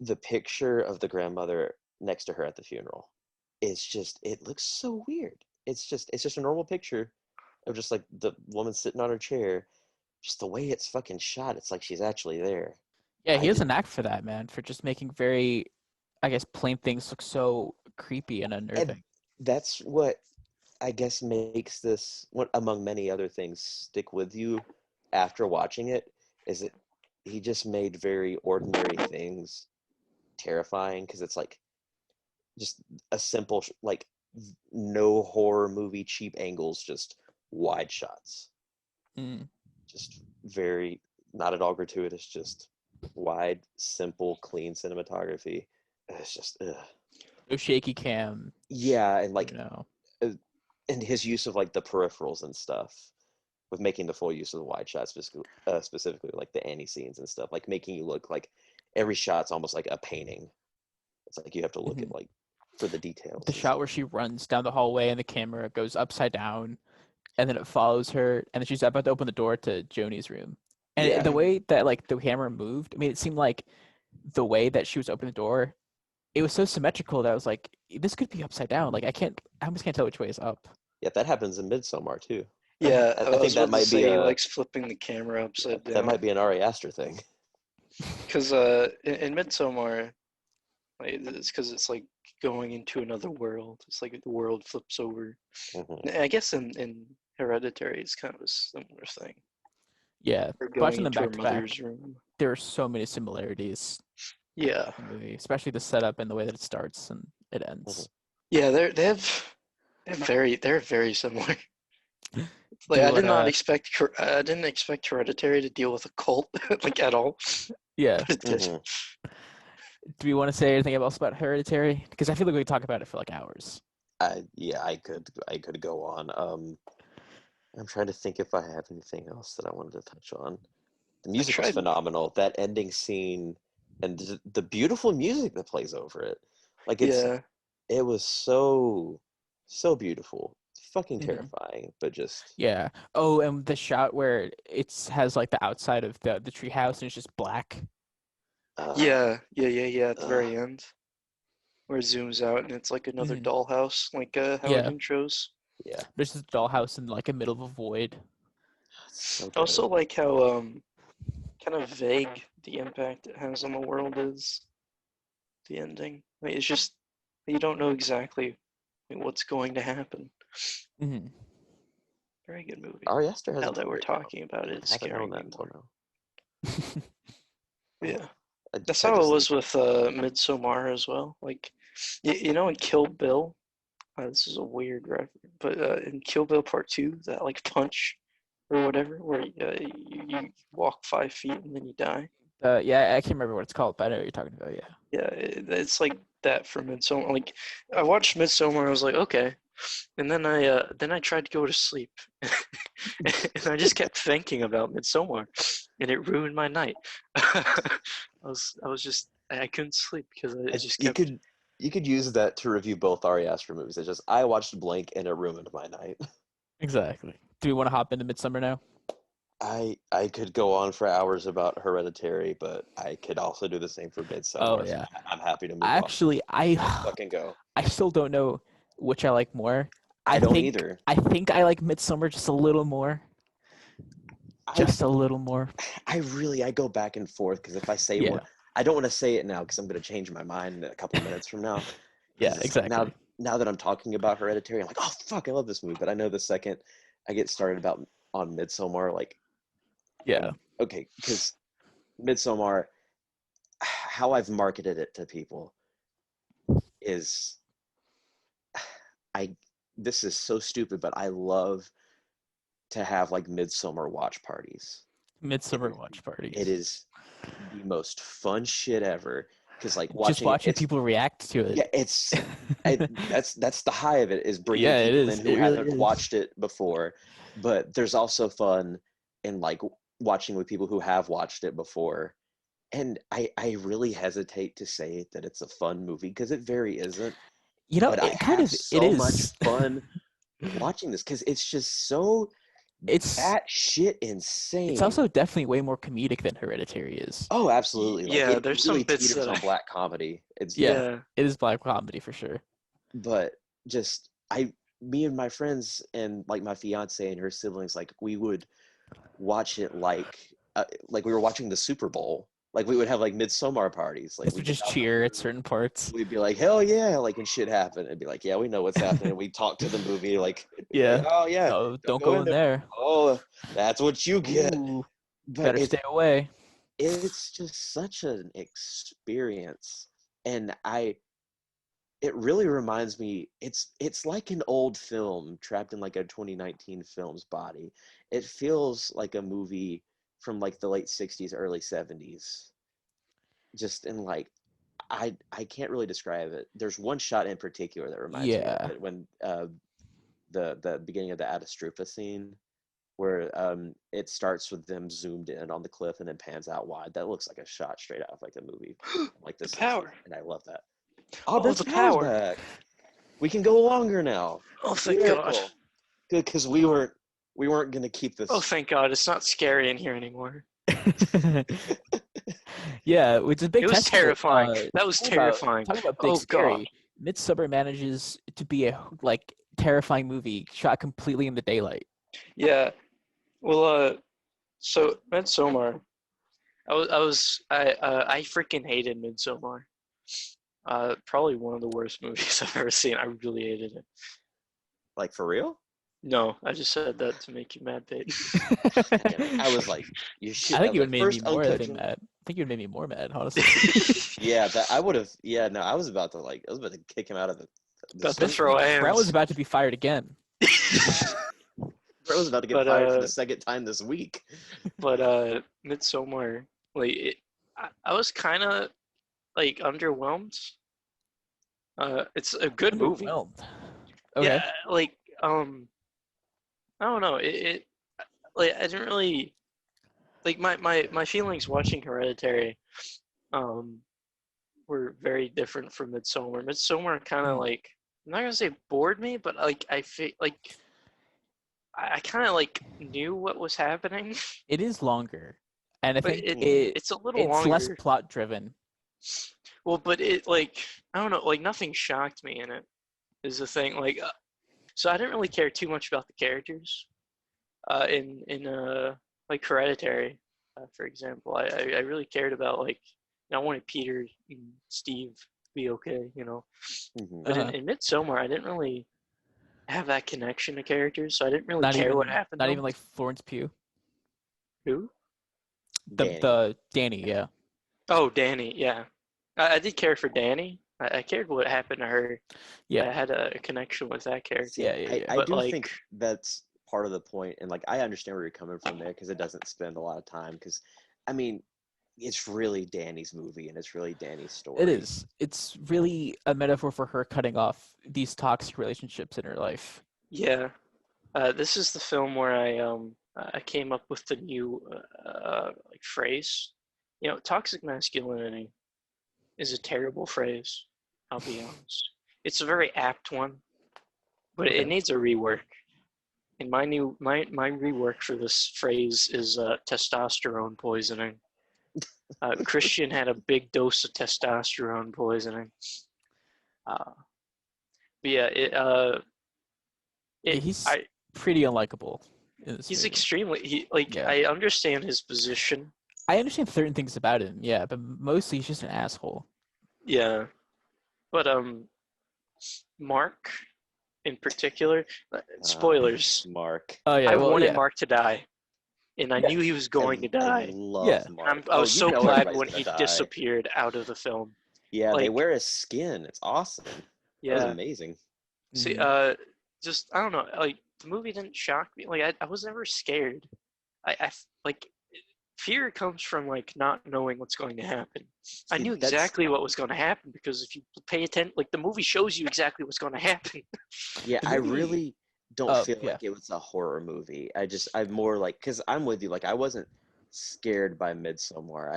The picture of the grandmother next to her at the funeral is just it looks so weird. It's just a normal picture of just like the woman sitting on her chair, just the way it's fucking shot, it's like she's actually there. Yeah, I he has did, a knack for that, man, for just making very, I guess, plain things look so creepy and and unnerving. that's what I guess makes this one among many other things stick with you after watching it. Is it he just made very ordinary things terrifying because it's like just a simple like no horror movie cheap angles, just wide shots, Mm. just very not at all gratuitous, just wide, simple, clean cinematography. It's just No shaky cam, yeah, and you like know. uh, and his use of like the peripherals and stuff with making the full use of the wide shots, specifically like the Annie scenes and stuff, like making you look like every shot's almost like a painting. It's like you have to look at Mhm. like for the details The and shot stuff. where she runs down the hallway and the camera goes upside down, and then it follows her, and then she's about to open the door to Joni's room. And Yeah, the way that like the camera moved, I mean, it seemed like the way that she was opening the door, it was so symmetrical that I was like, this could be upside down. Like I almost can't tell which way is up. yeah, that happens in Midsommar too. Yeah, I I think was that about to might be say he a likes flipping the camera yeah, upside that down. might be an Ari Aster thing. Because in Midsommar, like, it's because it's like going into another world. It's like the world flips over. Hmm. I guess in Hereditary, it's kind of a similar thing. Yeah, Or going watching them into her back to back, mother's room. there are so many similarities Yeah, in the movie, especially the setup and the way that it starts and it Hmm. ends. yeah, they're very similar. Do Like you I did want not to? expect I didn't expect Hereditary to deal with a cult like at all, Yeah. but it did. Hmm. Do we want to say anything else about Hereditary? Because I feel like we could talk about it for like hours. Yeah, I could go on. I'm trying to think if I have anything else that I wanted to touch on. The I music was tried. phenomenal. That ending scene and the beautiful music that plays over it. Like Yeah, it was so beautiful. Fucking Hmm. terrifying, but just Yeah. Oh, and the shot where it has like the outside of the treehouse and it's just black. uh yeah. At the uh very end, where it zooms out and it's like another Hmm. dollhouse, like how it Yeah. intros. yeah, There's this dollhouse in like the middle of a void. it's so I also good. like how kind of vague the impact it has on the world is. The ending, like, it's just you don't know exactly what's going to happen. Hmm. Very good movie. Ari Aster has a Now that we're great mouth. talking about it, I it's haven't known scaring that me until more. now. Yeah, I, that's I how it just was with Midsommar as well. Like, you know, in Kill Bill, this is a weird reference, but in Kill Bill Part Two, that like punch or whatever, where you walk 5 feet and then you die. Yeah, I can't remember what it's called, but I know what you're talking about. Yeah. Yeah, it's like that for Midsommar. Like, I watched Midsommar, I was like, okay, and then I tried to go to sleep, and I just kept thinking about Midsommar, and it ruined my night. I couldn't sleep because it just you kept. could use that to review both Ari Aster movies. It's just I watched Blank and it ruined my night. Exactly. Do we want to hop into Midsummer now? I could go on for hours about Hereditary, but I could also do the same for Oh Midsommar. So yeah. I'm happy to move on. Actually, Let's fucking go. I still don't know which I like more. I don't either. I think I like Midsummer just a little more. I Just a little more. I go back and forth because if I say one, Yeah. I don't want to say it now because I'm going to change my mind in a couple minutes from now. Yeah, Because it's like exactly. now that I'm talking about Hereditary, I'm like, oh fuck, I love this movie. But I know the second I get started about on Midsommar, like, Yeah. okay, because Midsommar, how I've marketed it to people is I this is so stupid, but I love to have like midsummer watch parties. It Midsummer is watch it parties. is the most fun shit ever because like Just watching it, watching people react to it. yeah, that's the high of it is bringing Yeah, it people is. in who It really haven't is. watched it before, but there's also fun in like watching with people who have watched it before. And I really hesitate to say that it's a fun movie because it very isn't, You know, but I it kind have of it so much is. fun watching this because it's just so it's batshit it's insane. also definitely way more comedic than Hereditary is. Oh, absolutely! Like Yeah, it there's some really bits teeters that on black comedy. It's Yeah, yeah, it is black comedy for sure. but just me and my friends and like my fiance and her siblings, like we would watch it like we were watching the Super Bowl. Like we would have like Midsommar parties. Like Just we would just cheer at certain parts. we'd be like, hell yeah, like and shit happened. And be like, yeah, we know what's happening. And we talk to the movie like, Yeah. oh yeah, No, don't go in there. Oh, that's what you get. Ooh, But better stay away. it's just such an experience, and it really reminds me. It's like an old film trapped in like a 2019 film's body. It feels like a movie from like the late 60s, early 70s. Just in like I can't really describe it. There's one shot in particular that reminds me Yeah. of it when the beginning of the Asatru scene where it starts with them zoomed in on the cliff and then pans out wide. That looks like a shot straight out of like a movie, like The 60s, power. and I love that. Oh, Brent's the power's power. back. We can go longer now. Oh, thank God. Good, because we weren't gonna keep this. Oh, thank God. It's not scary in here anymore. Yeah, which is a big. It was testament, terrifying. That was terrifying. Talking about big Oh, scary. God. Midsommar manages to be a like terrifying movie shot completely in the daylight. Yeah. Well, so Midsommar, I freaking hated Midsommar. Probably one of the worst movies I've ever seen. I really hated it. Like for real? No, I just said that to make you mad, Peyton. I was like, you should. I think you would like, have made me first more uncut than gems. mad. I think you would have made me more mad, honestly. Yeah, that I would have. Yeah, no, I was about to kick him out of the About to throw Brent was hands. about to be fired again. Bro was about to get fired for the second time this week. But Midsommar, like I was kind of like underwhelmed. It's a good movie. Underwhelmed. Okay. Yeah, like I don't know. It like I didn't really like my feelings watching Hereditary were very different from Midsommar. Midsommar kind of like I'm not gonna say bored me, but like I feel like I kind of like knew what was happening. It is longer, and I But think it's a little it's longer. less plot driven. Well, but it like I don't know, like nothing shocked me in it. Is the thing like so I didn't really care too much about the characters. In like Hereditary, for example, I really cared about like I wanted Peter and Steve to be okay, you know. Mm-hmm. But in Midsommar, I didn't really have that connection to characters, so I didn't really Not care even what happened. not even like Florence Pugh. Who? The Danny, yeah. Oh, Danny, yeah. I did care for Danny. I cared what happened to her. Yeah. I had a connection with that character. Yeah. I But, do like- think that's part of the point, and like I understand where you're coming from there because it doesn't spend a lot of time. Because I mean, it's really Danny's movie and it's really Danny's story. It is. It's really a metaphor for her cutting off these toxic relationships in her life. Yeah. This is the film where I came up with the new like phrase. You know, toxic masculinity is a terrible phrase. I'll be honest. It's a very apt one, but Okay. it needs a rework. And my rework for this phrase is testosterone poisoning. Christian had a big dose of testosterone poisoning. But yeah, He's pretty unlikable. He's extremely Yeah. I understand his position. I understand certain things about him, yeah, but mostly he's just an asshole. Yeah, but Mark, in particular, spoilers. Mark. Oh yeah, I well, wanted yeah. Mark to die, and I knew he was going to die. I love Yeah. Mark. I was you so know glad everybody's when gonna he die. disappeared out of the film. Yeah, they like- wear his skin. It's awesome. That was Yeah. amazing. See, Mhm. just I don't know. Like the movie didn't shock me. Like I was never scared. I like fear comes from like not knowing what's going to happen. I See, knew that's- exactly what was going to happen because if you pay attention, like the movie shows you exactly what's going to happen. Yeah, The I movie- really don't feel yeah. like it was a horror movie. I'm more like, because I'm with you. Like, I wasn't scared by Midsommar.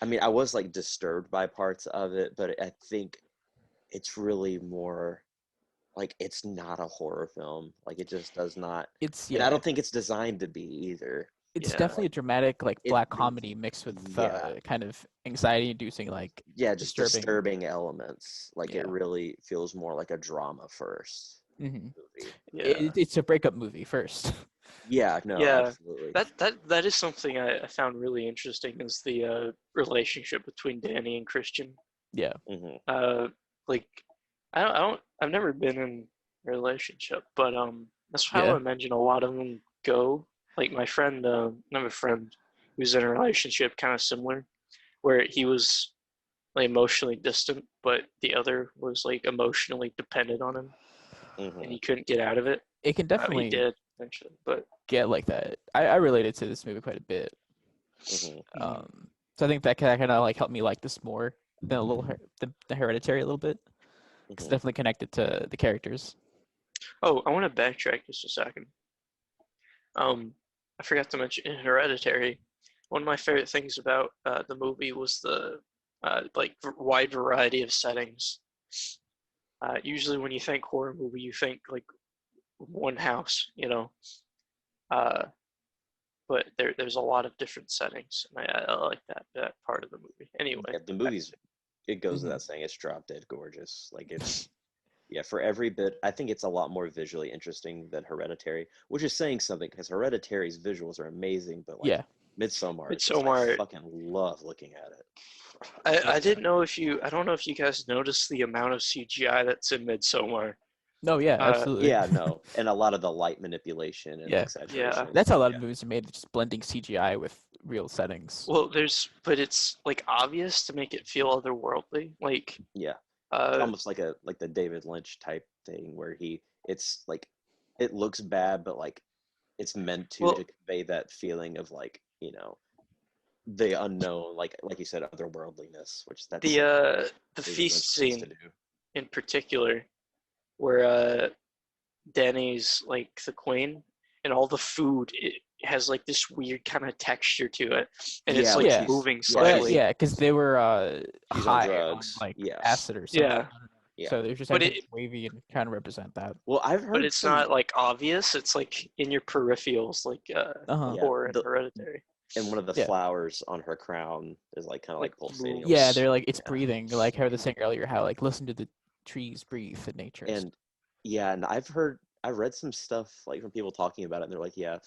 I mean, I was like disturbed by parts of it, but I think it's really more like it's not a horror film. Like, it just does not. It's And I don't think it's designed to be either. It's Yeah. definitely a dramatic like It black really- comedy mixed with yeah. kind of anxiety-inducing like Yeah, just Disturbing. disturbing elements. Like, Yeah. it really feels more like a drama first mhm. movie. Yeah, It's a breakup movie first. Yeah, no, Yeah, absolutely. that is something I found really interesting is the relationship between Danny and Christian. Yeah. Hmm. Like I've never been in a relationship, but that's how I Yeah. imagine a lot of them go. Like my friend, I have a friend who's in a relationship kind of similar, where he was like emotionally distant, but the other was like emotionally dependent on him, and Hmm. he couldn't get out of it. It can He definitely did eventually, but get like that. I related to this movie quite a bit. Hmm. So I think that kind of like helped me like this more than the Hereditary a little bit. It's Hmm. definitely connected to the characters. oh, I want to backtrack just a second. I forgot to mention in Hereditary, one of my favorite things about the movie was the like wide variety of settings. Usually, when you think horror movie, you think like one house, uh, but there's a lot of different settings, and I like that part of the movie. Anyway, Yeah, the movies, it goes Mhm. without saying, it's drop dead gorgeous. Like it's, yeah, for every bit, I think it's a lot more visually interesting than Hereditary, which is saying something because Hereditary's visuals are amazing, but like Yeah. Midsommar, just I Midsommar. fucking love looking at it. I didn't know if you. I don't know if you guys noticed the amount of CGI that's in Midsommar. No, yeah, Uh, absolutely. Yeah, no, and a lot of the light manipulation and Yeah. yeah. exaggeration. That's how a lot of Yeah, movies are made, just blending CGI with real settings. Well, but it's like obvious to make it feel otherworldly. Like, yeah, it's uh, almost like the David Lynch type thing where it's like it looks bad, but like it's meant to well, convey that feeling of like the unknown, like you said, otherworldliness, which that's something the David Lynch feast tends to scene do. in particular, where Danny's like the queen, and all the food it has like this weird kind of texture to it, and it's Yeah, like like Yeah. moving Well, slightly. yeah, because they were she's on high on drugs. like Yeah, acid or something. Yeah, yeah. So there's just but everything it wavy and kind of represent that. Well, I've but heard it's some. not like obvious. It's like in your peripherals, like Uh-huh. Yeah, horror and the Hereditary, and one of the Yeah. flowers on her crown is like kind of like like pulsating a little Yeah, moves. bit. they're like it's Yeah, breathing, like how I was saying earlier, how like listen to the trees breathe in nature and stuff. and yeah, and I've read some stuff like from people talking about it, and they're like, yeah,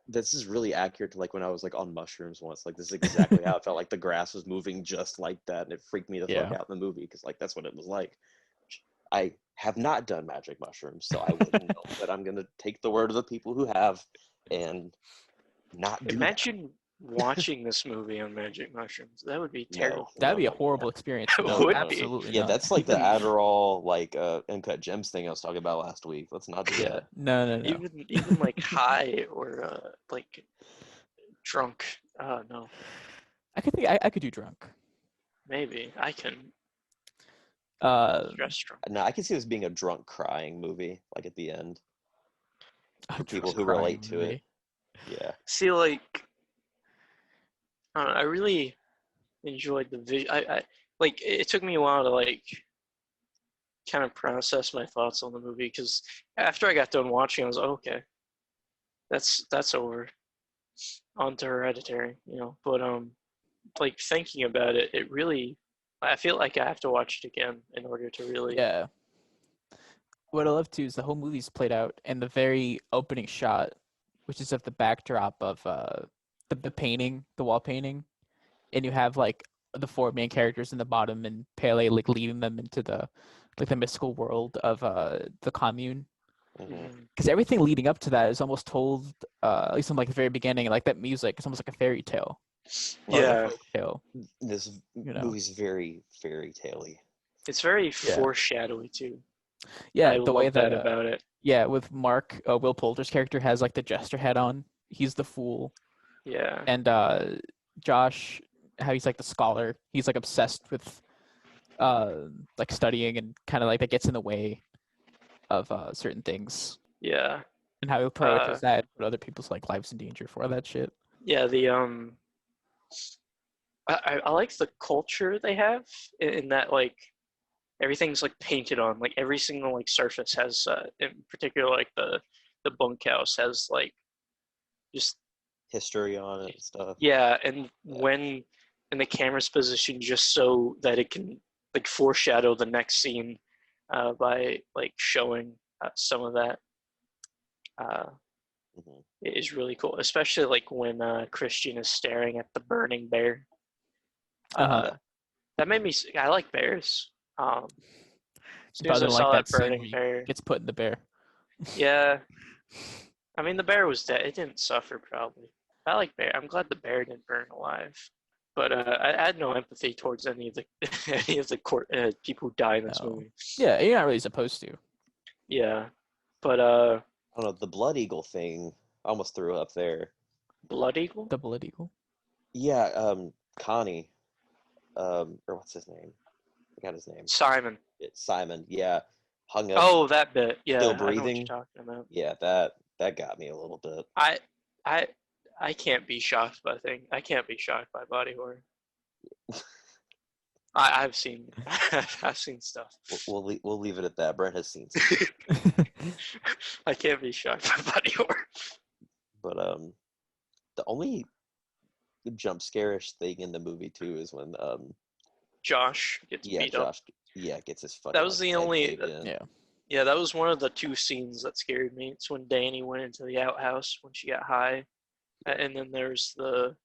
this is really accurate to like when I was like on mushrooms once. Like this is exactly how it felt. Like the grass was moving just like that, and it freaked me the fuck Yeah. out in the movie because like that's what it was like. I have not done magic mushrooms, so I wouldn't know. But I'm gonna take the word of the people who have, and not do that. Imagine watching this movie on magic mushrooms. That would be No, terrible. That'd no, be a no, no, no, horrible experience. That No, no, would no. be. absolutely Yeah, not. that's like the Adderall like uncut gems thing I was talking about last week. Let's not do Yeah. that. No, no, no. Even like high or like drunk. No, I could do drunk. maybe I can Um, stress drunk. No, I can see this being a drunk crying movie, like at the end, a for people drunk who crying relate to it. movie. Yeah. See, like I don't know, I really enjoyed the vision. I like it took me a while to like kind of process my thoughts on the movie because after I got done watching, I was like, okay, that's over. On to Hereditary, But like thinking about it, it really, I feel like I have to watch it again in order to really. Yeah. What I love too is the whole movie's played out and the very opening shot, which is of the backdrop of the painting, the wall painting, and you have like the four main characters in the bottom and Pele like leading them into the mystical world of the commune. Hmm. Mhm. Because everything leading up to that is almost told at least in like the very beginning, like that music, it's almost like a fairy tale or a Yeah, folk tale, This you know. movie's very fairy tale-y. it's very Yeah. foreshadowy too. Yeah, I the way love that that about it. yeah, with Mark, Will Poulter's character has like the jester head on. He's the fool. Yeah, And Josh, how he's like the scholar. He's like obsessed with uh like studying and kind of like that gets in the way of certain things yeah, and how he'll uh, prioritize that and put other people's like lives in danger for that shit. yeah. I like the culture they have in that like everything's like painted on, like every single like surface has, in particular, like the bunkhouse has like just History on it and stuff. yeah, and Yeah. when in the camera's position just so that it can like foreshadow the next scene by like showing some of that. Uh, Mhm. is really cool, especially like when Christian is staring at the burning bear. Uh-huh. That made me. I like bears. As soon But I as I didn't like saw that that scene where burning he bear, gets put in the bear. yeah. I mean, the bear was dead. It didn't suffer probably. I like bear. I'm glad the bear didn't burn alive. But I had no empathy towards any of the people who die in this No. movie. Yeah, you're not really supposed to. Yeah, but I don't know, the Blood Eagle thing, I almost threw up there. Blood Eagle. The Blood Eagle. Yeah, Connie, or what's his name? I got his name. Simon. It's Simon. Yeah, hung up, Oh, that bit. Yeah, still I know what breathing. you're talking about. Yeah, that got me a little bit. I can't be shocked by things. I can't be shocked by body horror. I've seen I've seen stuff. We'll leave it at that. Brent has seen some. I can't be shocked by body horror. But the only jump scare-ish thing in the movie too is when Josh gets beat up. Josh gets his fucking That was the only head caved in. Yeah. Yeah, that was one of the two scenes that scared me. It's when Danny went into the outhouse when she got high, and then there's the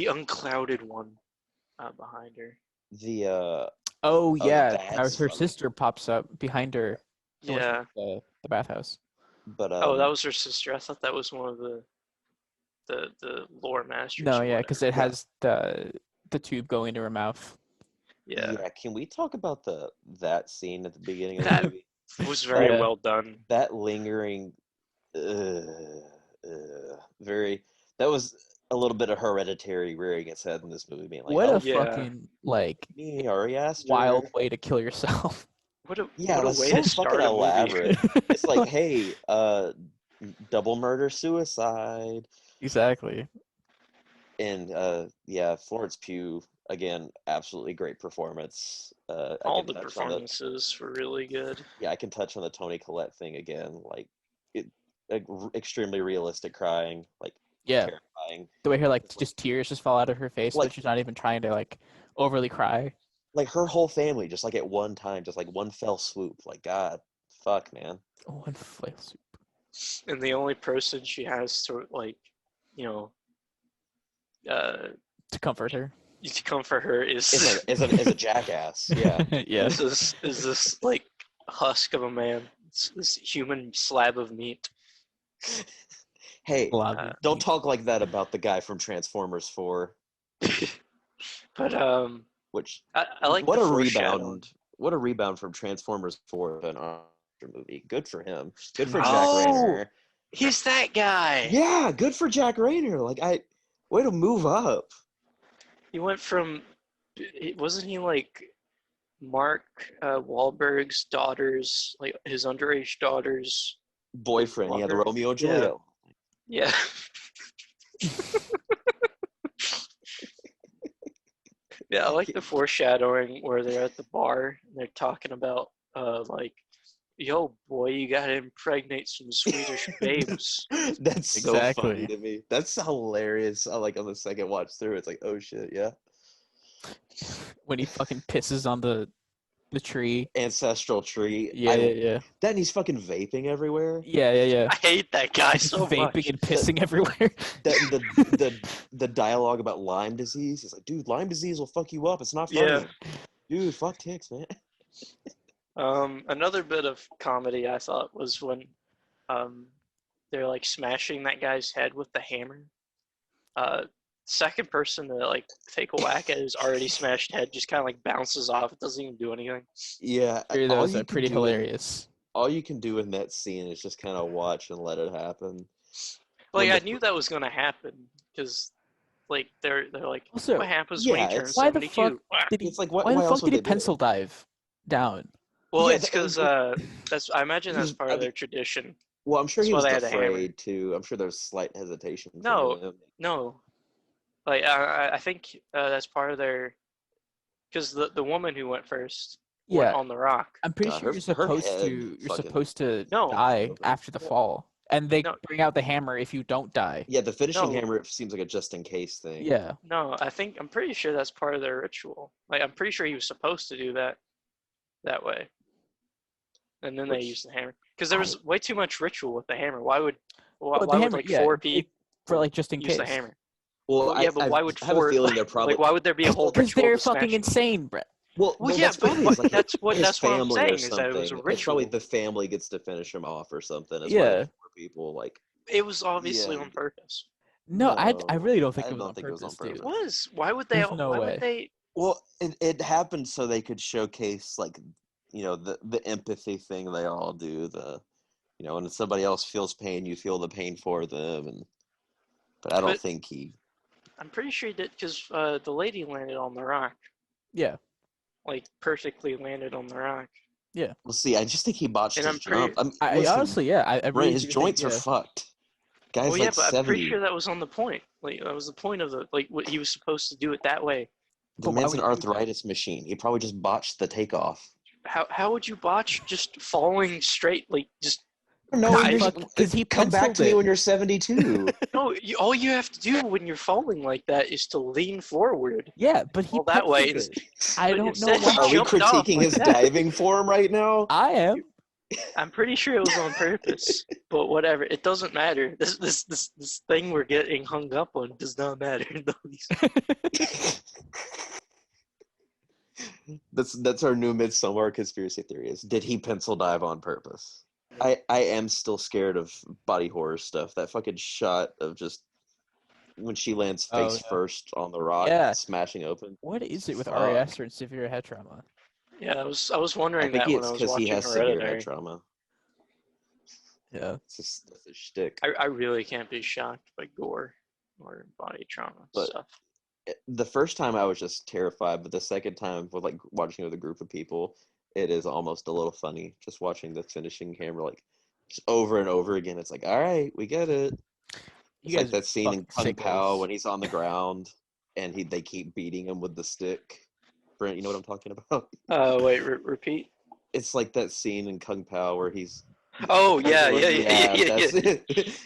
unclouded one behind her. the Oh yeah, that's her funny. sister pops up behind her. Yeah. The bathhouse. But Oh, that was her sister. I thought that was one of the lore masters. No, or yeah, because whatever. it has the tube going to her mouth. Yeah, can we talk about that scene at the beginning of the That- movie? it was very Yeah. well done. That lingering, very. That was a little bit of Hereditary rearing its head in this movie, being like, What "Oh, a yeah. fucking like me, Ari Aster." wild way to kill yourself. What a Yeah, what a that's way so to fucking start a movie. elaborate. It's like, hey, double murder, suicide, Exactly. and yeah, Florence Pugh again, absolutely great performance. I All can the touch on performances were really good. I can touch on the Toni Collette thing again, like extremely realistic crying, like Yeah. terrifying. The way her like It's just tears just fall out of her face, Like- but she's not even trying to like overly cry. like her whole family, just like at one time, just like one fell swoop. Like God, fuck, man. Oh, and flail soup. And the only person she has to like, you know, To comfort her. to comfort her is Is a jackass. Yeah. Yeah. is this like husk of a man. It's this human slab of meat. Hey, Blob. don't talk like that about the guy from Transformers 4. But Which I like what the a foreshadowing. rebound! What a rebound from Transformers 4 to an Oscar movie. Good for him. Good for Jack Oh! Rayner. He's that guy. Yeah, good for Jack Rayner. Way to move up. He went from, wasn't he like Mark Wahlberg's daughter's, like his underage daughter's Boyfriend, yeah, the lover? Romeo and Juliet. Yeah. Yeah, I like the foreshadowing where they're at the bar and they're talking about like, yo boy, you gotta impregnate some Swedish babes. That's so funny Exactly. to me. That's hilarious. I like on the second watch through, it's like, oh shit, yeah. When he fucking pisses on the tree. Ancestral tree. Yeah. Then he's fucking vaping everywhere. Yeah. I hate that guy so Vaping much. and pissing everywhere. The dialogue about Lyme disease. He's like, dude, Lyme disease will fuck you up. It's not funny. Yeah. Dude, fuck ticks, man. Another bit of comedy I thought was when they're like smashing that guy's head with the hammer. Second person to like take a whack at his already smashed head just kind of like bounces off. It doesn't even do anything. Yeah, That all was you can pretty do hilarious. all you can do in that scene is just kind of watch and let it happen. Like When I the- knew that was gonna happen because like they're like, Also, what happens yeah, when he it's- turns why the 72? fuck did he? It's like, Why the why fuck else would did he they do it? pencil dive down? Well, Yeah, it's because that's I imagine that's part of their tradition. Well, I'm sure That's he why was they had the hammer. afraid too. I'm sure there's slight hesitation. from No. him. No, like I think that's part of their because the woman who went first went Yeah, on the rock. I'm pretty God, sure her you're supposed head to. You're fucking- supposed to No. die after the fall, and they No. bring out the hammer if you don't die. Yeah, the finishing No. hammer seems like a just in case thing. Yeah. No, I'm pretty sure that's part of their ritual. Like I'm pretty sure he was supposed to do that way. And then they Which- used the hammer. Because there was way too much ritual with the hammer. Why would Well, the why would hammer, like yeah, 4 it- people for like just in use the case. hammer? Well, Well, yeah, but why would I have a 4 feeling they're probably like why would there be a whole Because ritual they're to smash fucking it? insane, Brett. Well, yeah, that's but probably like that's what his I'm family or saying is that it was a something. It's probably ritual. the family gets to finish him off or something. That's why Yeah. there's more people like. It was obviously Yeah. on purpose. No, I really don't think I it was don't on think it was on purpose, dude. It was. Why would they? There's no why way. would they? Well, it happened so they could showcase like, the empathy thing they all do. When somebody else feels pain, you feel the pain for them, but I don't But- think he. I'm pretty sure he did because the lady landed on the rock, Yeah. like perfectly landed on the rock. Well, see, I just think he botched And his I'm pretty- jump. I Listen, honestly, yeah, I Brent, really his do joints think, are fucked. Guy's Well, yeah, like but 70. I'm pretty sure that was on the point. Like that was the point of what he was supposed to do it that way. The But why man's an would you do that? arthritis machine. He probably just botched the takeoff. How would you botch just falling straight like just? No, Because he come back penciled to me it. when you're 72. No, all you have to do when you're falling like that is to lean forward. Yeah, but he All that way. penciled it. I But don't know instead why. he Are we jumped off critiquing like his that. diving form right now? I am. I'm pretty sure it was on purpose, but whatever. It doesn't matter. This thing we're getting hung up on does not matter. That's our new Midsommar conspiracy theory. Is did he pencil dive on purpose? I am still scared of body horror stuff. That fucking shot of just when she lands face yeah. first on the rock, Yeah. smashing open. What is it with Ari Fuck. Aster and severe head trauma? Yeah, I was I wondering think that when it's I was because he watching has severe head Hereditary. trauma. Yeah. That's a shtick. I really can't be shocked by gore or body trauma But- stuff. The first time I was just terrified, but the second time with like watching with a group of people, it is almost a little funny just watching the finishing camera like just over and over again. It's like, all right, we get it. It's You like guys that scene in Kung fucking Pao sickos. when he's on the ground and they keep beating him with the stick. Brent, you know what I'm talking about? Wait, repeat. It's like that scene in Kung Pao where he's. Oh yeah. That's it.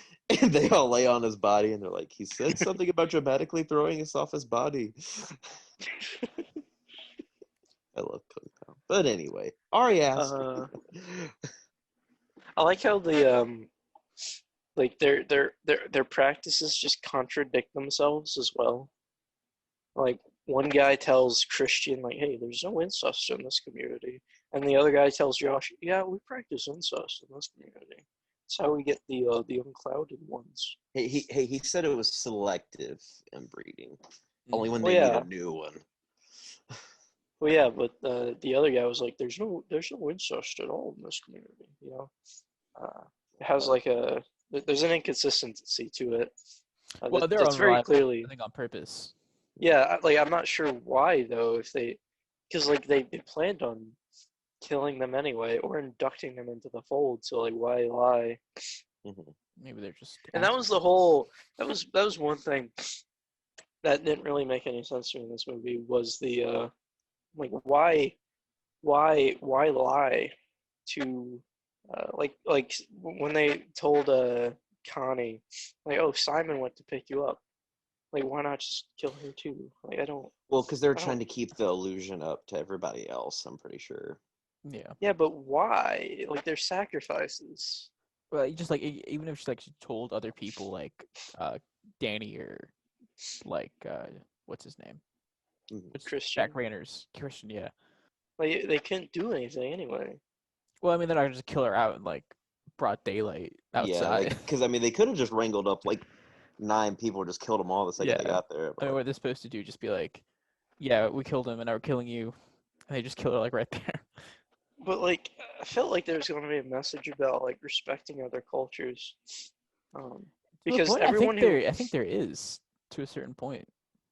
And they all lay on his body, and they're like, he said something about dramatically throwing us off his body. I love Kung Pao. But anyway, Ari Aster. I like how the like their practices just contradict themselves as well. Like one guy tells Christian like, "Hey, there's no incest in this community," and the other guy tells Josh, "Yeah, we practice incest in this community. That's how we get the unclouded ones." He said it was selective inbreeding. Only when Well, they yeah. need a new one. Well, yeah, but the other guy was like, "There's no incest at all in this community." You know, it has like there's an inconsistency to it. Well, they're that's very unreliable, clearly. I think on purpose. Yeah, like I'm not sure why though. Because like they planned on killing them anyway or inducting them into the fold. So like, why lie? Mm-hmm. Maybe they're just. And that was the whole. That was one thing that didn't really make any sense to me in this movie was the like why lie to like when they told Connie like, oh, Simon went to pick you up. Like, why not just kill her too? Like, I don't. Well, because they're I trying to don't- keep the illusion up to everybody else, I'm pretty sure. Yeah. Yeah, but why? Like, they're sacrifices. Well, you just like even if she told other people like Danny or like what's his name? Mhm. What's Christian. Jack Rayner's Christian, yeah. Like, they couldn't do anything anyway. Well, I mean, they're not gonna just kill her out in like broad daylight outside. Yeah, because I mean, they could have just wrangled up like 9 people, just killed them all the second they Yeah. got there. I mean, But, what they're supposed to do, just be like, yeah, we killed him and now we're killing you. And they just kill her like right there. But like, I felt like there was going to be a message about like respecting other cultures, because Well, everyone I think there is to a certain point.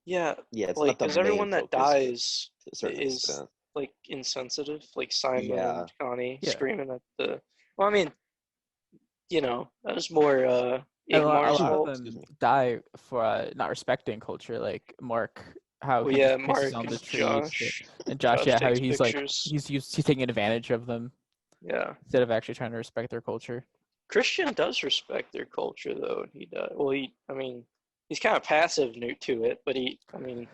yeah, yeah, it's like not the because main everyone that focus dies to a certain is extent. like insensitive, like Simon Yeah. and Connie Yeah. screaming at the. Well, I mean, that was more And a Igmar's lot fault. of Excuse them me. die for not respecting culture, like Mark, how Well, he yeah, just pisses Mark on the and trees, Josh. and Josh, Josh yeah, how takes he's like pictures. he's taking advantage of them Yeah, instead of actually trying to respect their culture. Christian does respect their culture though, and he does. Well, I mean, he's kind of passive to it, but I mean,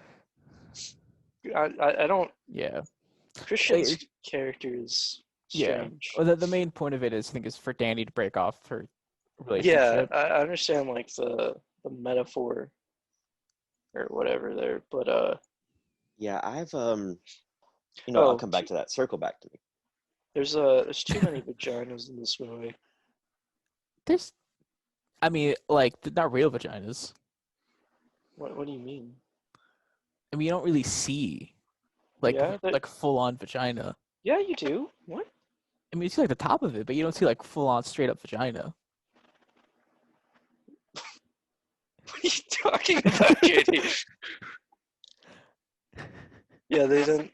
I don't. Yeah, Christian's character is strange. Well, the main point of it is, I think, is for Danny to break off her Yeah, relationship. I understand like the metaphor or whatever there, but Yeah, I've I'll come back to that. Circle back to me. there's too many vaginas in this movie. There's, I mean, like, they're not real vaginas. What do you mean? I mean, you don't really see like Yeah, like full on vagina. yeah, you do. What? I mean, you see like the top of it, but you don't see like full on straight up vagina. What are you talking about, JD? Yeah, they didn't.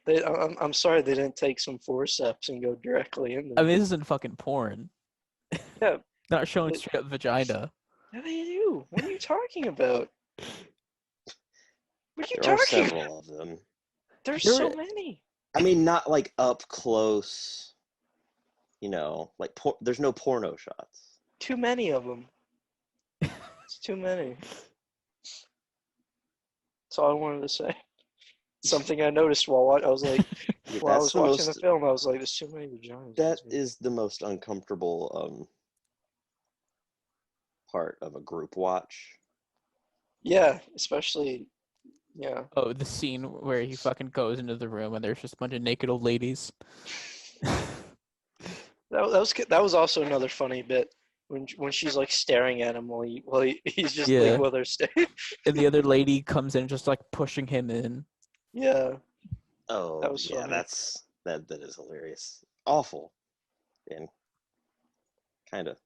I'm sorry, they didn't take some forceps and go directly in I there. mean, this isn't fucking porn. Yeah, Not showing It- straight up vagina. yeah, they do. What are you talking about? What are you There are talking about? several of them. There's There so were- many. I mean, not like up close. Like there's no porno shots. Too many of them. It's too many. That's all I wanted to say. Something I noticed while I was like, Yeah, while I that's was the watching the most. film, I was like, there's too many vaginas. in That this movie. is the most uncomfortable part of a group watch. Yeah, especially, yeah. Oh, the scene where he fucking goes into the room and there's just a bunch of naked old ladies. That was also another funny bit when she's like staring at him while he's just Yeah. like while they're staring. And the other lady comes in just like pushing him in. Yeah, Oh, That was yeah, funny. that is hilarious. Awful. And kind of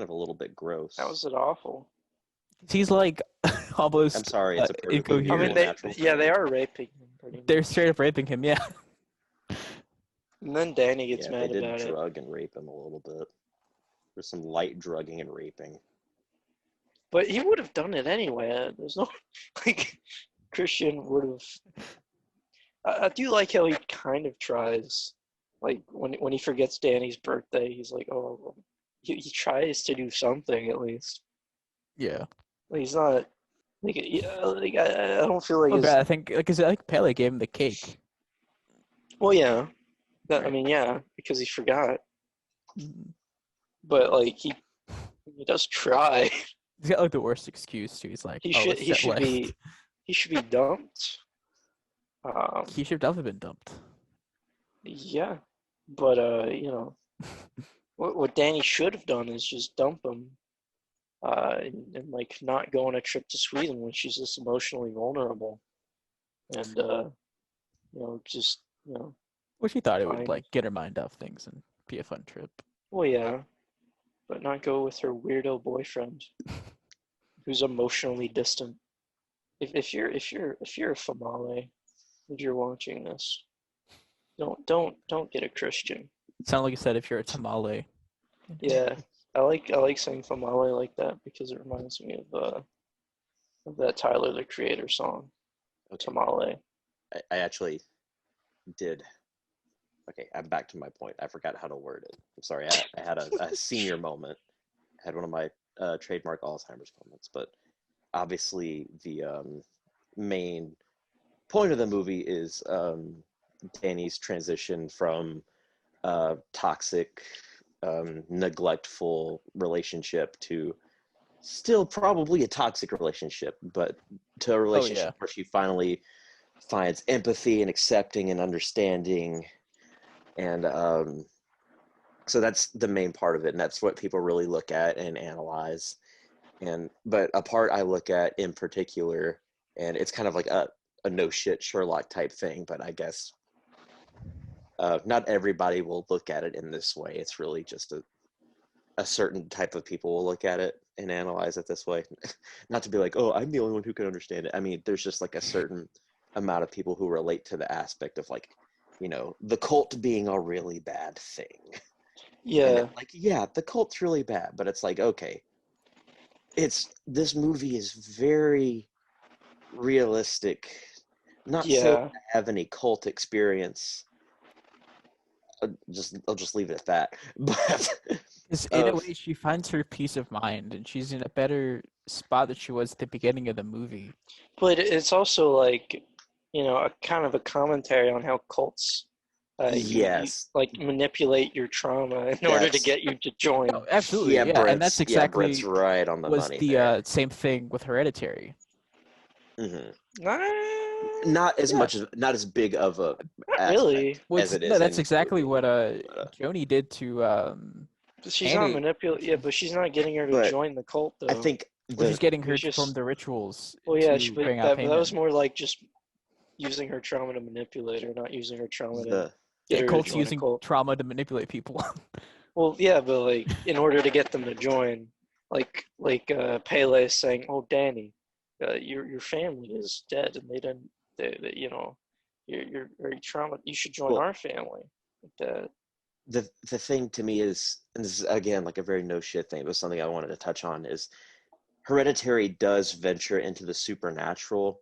a little bit gross. that was awful. He's like almost I'm sorry, it's a perfectly incoherent. I mean, beautiful natural they thing. are raping him pretty much. They're straight up raping him, yeah. And then Danny gets Yeah, mad they did about it. drug and rape him a little bit. There's some light drugging and raping. But he would have done it anyway. There's no like Christian would have. I do like how he kind of tries, like when he forgets Danny's birthday, he's like, oh, well, he tries to do something at least. Yeah. Like, he's not like I don't feel like Oh his. god, I think because I think Pele gave him the cake. Well, yeah, I Right. mean, yeah, because he forgot. Mhm. But like he does try. He's got like the worst excuse too. He's like, He oh, should it's he set should left. be dumped. He should have definitely been dumped. Yeah, but what Danny should have done is just dump him, and like not go on a trip to Sweden when she's this emotionally vulnerable, and just Which he thought it would fine. like get her mind off things and be a fun trip. Well, yeah, but not go with her weirdo boyfriend who's emotionally distant. If you're a famale, if you're watching this, don't get a Christian. It sounded like you said if you're a tamale. Yeah, I like saying famale like that because it reminds me of that Tyler the Creator song, Tamale. I actually did. Okay, I'm back to my point. I forgot how to word it. I'm sorry. I had a senior moment. I had one of my trademark Alzheimer's moments. But obviously, the main point of the movie is Danny's transition from toxic, neglectful relationship to still probably a toxic relationship, but to a relationship where she finally finds empathy and accepting and understanding. And so that's the main part of it, and that's what people really look at and analyze. But a part I look at in particular, and it's kind of like a no shit Sherlock type thing, but I guess not everybody will look at it in this way. It's really just a certain type of people will look at it and analyze it this way. Not to be like, oh, I'm the only one who can understand it. I mean, there's just like a certain amount of people who relate to the aspect of like, the cult being a really bad thing. Yeah. Like, yeah, the cult's really bad, but it's like, okay, this movie is very realistic. Not saying I have any cult experience. I'll just leave it at that. But Because in a way, she finds her peace of mind, and she's in a better spot than she was at the beginning of the movie. But it's also like, a kind of a commentary on how cults Yes. like manipulate your trauma in order to That's- get you to join. No, absolutely, Yeah, yeah, and that's Brent's exactly right on the was money the there. same thing with Hereditary. Hmm. Not Not as Yeah. much as not as big of a really. aspect as it No, is that's in exactly movie. what But, Joni did to She's not Annie. manipulating. Yeah, but she's not getting her to but join the cult I though. think Well, she's getting her It's to perform just the rituals well, yeah, to bring out but that was payment. more like just using her trauma to manipulate her, not using her trauma to the get Yeah, her to cults join a using cult. trauma to manipulate people. Well, yeah, but like in order to get them to join, Pele saying, "Oh, Danny, your family is dead, and you know, you're very trauma. You should join well our family." Like that. the thing to me is, and this is again like a very no shit thing, but something I wanted to touch on is Hereditary does venture into the supernatural,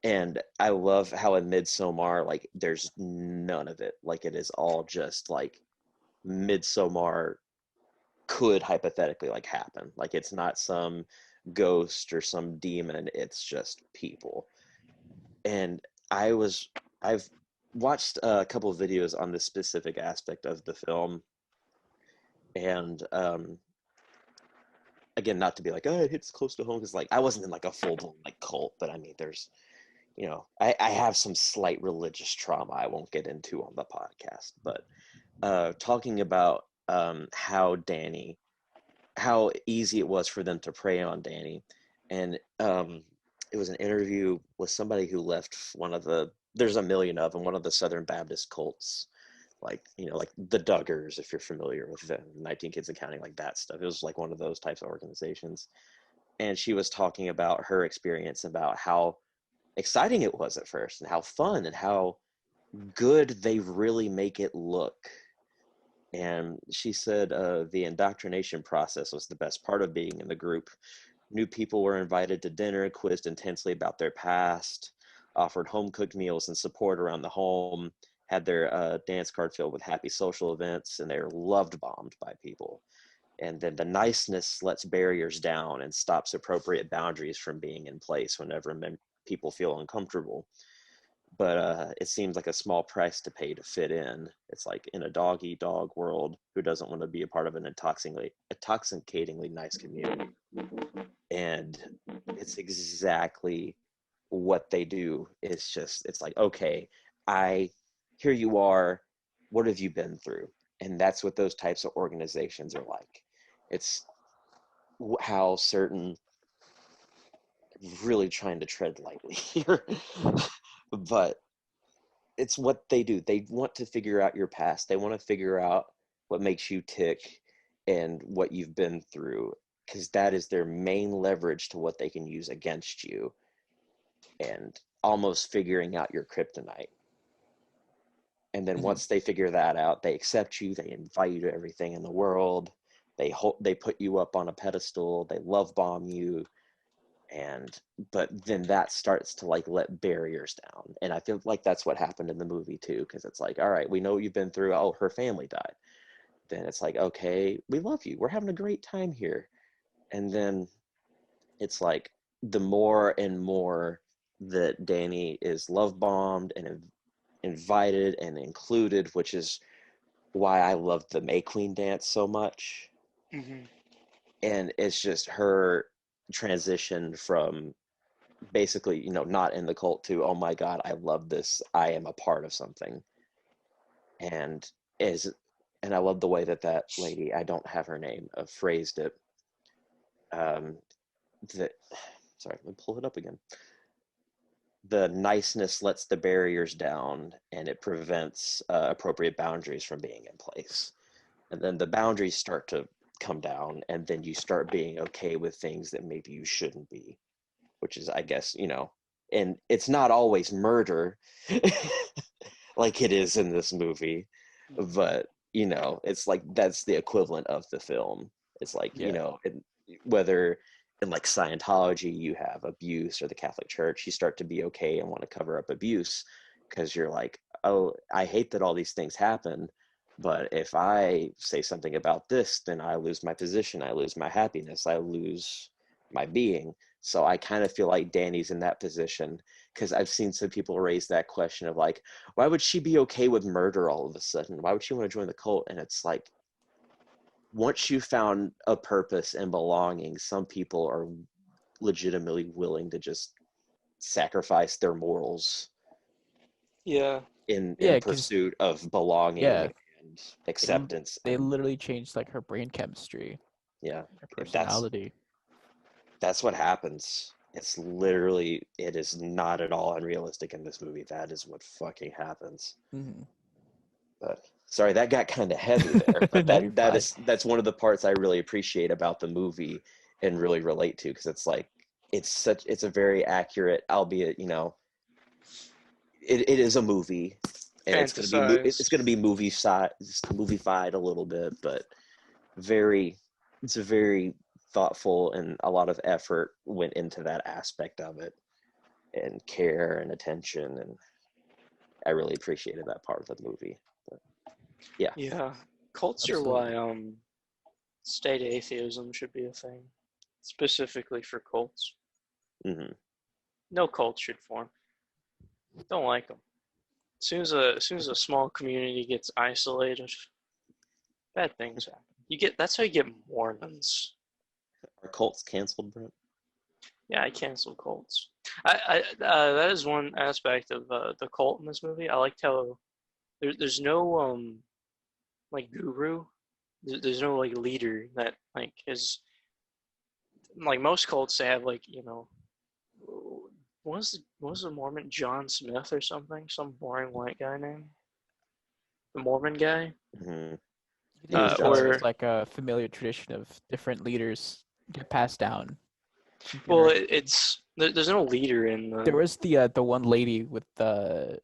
and I love how in Midsommar, like there's none of it. Like it is all just like Midsommar could hypothetically like happen. Like it's not some ghost or some demon, it's just people. And I've watched a couple of videos on this specific aspect of the film, and again, not to be like, oh, it hits close to home, because like I wasn't in like a full blown like cult, but I mean, there's, I have some slight religious trauma I won't get into on the podcast, but talking about how easy it was for them to prey on Danny, and it was an interview with somebody who left one of there's a million of them, one of the Southern Baptist cults, like like the Duggars, if you're familiar with them, 19 Kids and Counting, like that stuff. It was like one of those types of organizations, and she was talking about her experience, about how exciting it was at first, and how fun, and how good they really make it look. And she said the indoctrination process was the best part of being in the group. New people were invited to dinner, quizzed intensely about their past, offered home cooked meals and support around the home, had their dance card filled with happy social events, and they're loved bombed by people. And then the niceness lets barriers down and stops appropriate boundaries from being in place whenever people feel uncomfortable. But it seems like a small price to pay to fit in. It's like in a dog eat dog world, who doesn't want to be a part of an intoxicatingly nice community? And it's exactly what they do. It's like, okay, I here you are. What have you been through? And that's what those types of organizations are like. It's how certain, really trying to tread lightly here, but it's what they do. They want to figure out your past. They want to figure out what makes you tick and what you've been through, because that is their main leverage to what they can use against you, and almost figuring out your kryptonite. And then once they figure that out, they accept you, they invite you to everything in the world. They put you up on a pedestal, they love bomb you, and but then that starts to like let barriers down. And I feel like that's what happened in the movie too, because it's like, all right, we know what you've been through. Oh, her family died. Then it's like, okay, we love you, we're having a great time here. And then it's like the more and more that Danny is love bombed and invited and included, which is why I love the May Queen dance so much. Mm-hmm. And it's just her transition from basically, not in the cult, to, oh my God, I love this. I am a part of something. And is and I love the way that lady, I don't have her name, phrased it. Um, that Sorry, let me pull it up again. The niceness lets the barriers down, and it prevents appropriate boundaries from being in place. And then the boundaries start to come down, and then you start being okay with things that maybe you shouldn't be, which is, I guess, and it's not always murder like it is in this movie, but it's like that's the equivalent of the film. It's like, Yeah. whether in like Scientology you have abuse, or the Catholic Church, you start to be okay and want to cover up abuse, because you're like, oh, I hate that all these things happen, but if I say something about this, then I lose my position, I lose my happiness, I lose my being. So I kind of feel like Danny's in that position, because I've seen some people raise that question of like, why would she be okay with murder all of a sudden? Why would she want to join the cult? And it's like, once you found a purpose and belonging, some people are legitimately willing to just sacrifice their morals Yeah. in Yeah, 'cause pursuit of belonging yeah, and acceptance. they And literally changed like her brain chemistry, yeah, her that's personality. that's what happens. It's literally, it is not at all unrealistic in this movie. That is what fucking happens. Mhm. But sorry, that got kind of heavy there. But No, you're fine. that's one of the parts I really appreciate about the movie and really relate to, because it's like it's a very accurate, albeit, you know, it is a movie, and it's gonna be movie-fied a little bit, but it's a very thoughtful, and a lot of effort went into that aspect of it, and care and attention, and I really appreciated that part of the movie. But, yeah. Yeah. Cults are Absolutely. why state atheism should be a thing, specifically for cults. Hmm. No cult should form. Don't like them. As soon as a small community gets isolated, bad things happen. That's how you get Mormons. Are cults canceled, Brent? Yeah, I cancel cults. That is one aspect of the cult in this movie. I liked how there's no like guru. There's no like leader that like is like most cults. They have like what was the Mormon John Smith or something? Some boring white guy name. The Mormon guy. Hmm. It He was is just Or it's like a familiar tradition of different leaders get passed down from well, generation. there's no leader in There the. was the one lady with the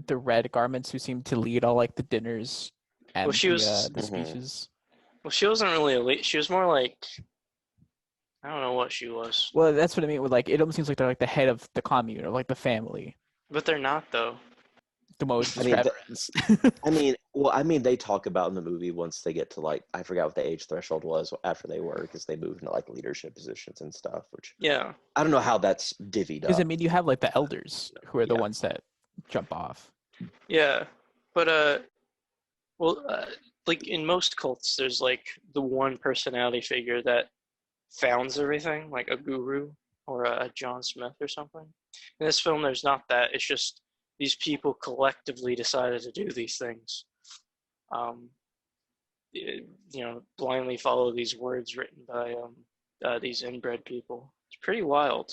red garments who seemed to lead all like the dinners Well, and she was. the Mhm. speeches. Well, she wasn't really a lead. She was more like I don't know what she was, Well, that's what I mean with like it almost seems like they're like the head of the commune or like the family. but they're not though. The most I mean, described as. they talk about in the movie, once they get to like, I forgot what the age threshold was after they were, because they moved into like leadership positions and stuff, which Yeah, I don't know how that's divvied Because I up. mean, you have like the elders who are the Yeah. ones that jump off. yeah, but well, like in most cults, there's like the one personality figure that founds everything, like a guru or a John Smith or something. In this film, there's not that. It's just these people collectively decided to do these things. Um, blindly follow these words written by these inbred people. It's pretty wild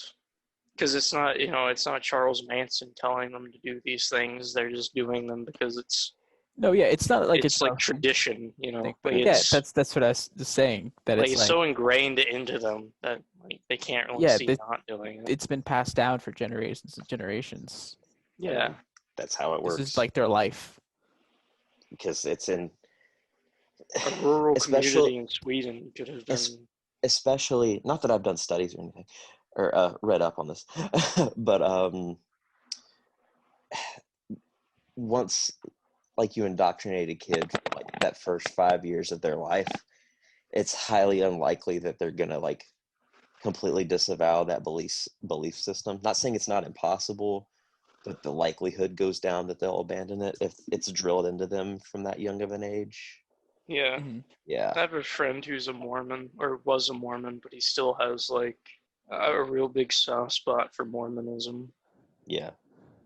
because it's not Charles Manson telling them to do these things. They're just doing them because No, yeah, it's not like it's it's a like tradition, thing, like but yeah, that's what I was just saying. That it's it's like so ingrained into them that like they can't really yeah, see not doing it. it's been passed down for generations and generations. Yeah, That's how it This is works, like their life. because it's in, a rural especially community in Sweden could have es- been. especially, not that I've done studies or anything, or read up on this, but once like you indoctrinate a kid for like that first 5 years of their life, it's highly unlikely that they're gonna like completely disavow that belief system. Not saying it's not impossible, but the likelihood goes down that they'll abandon it if it's drilled into them from that young of an age. Yeah, Hmm. Yeah. I have a friend who's a Mormon or was a Mormon, but he still has like a real big soft spot for Mormonism. Yeah.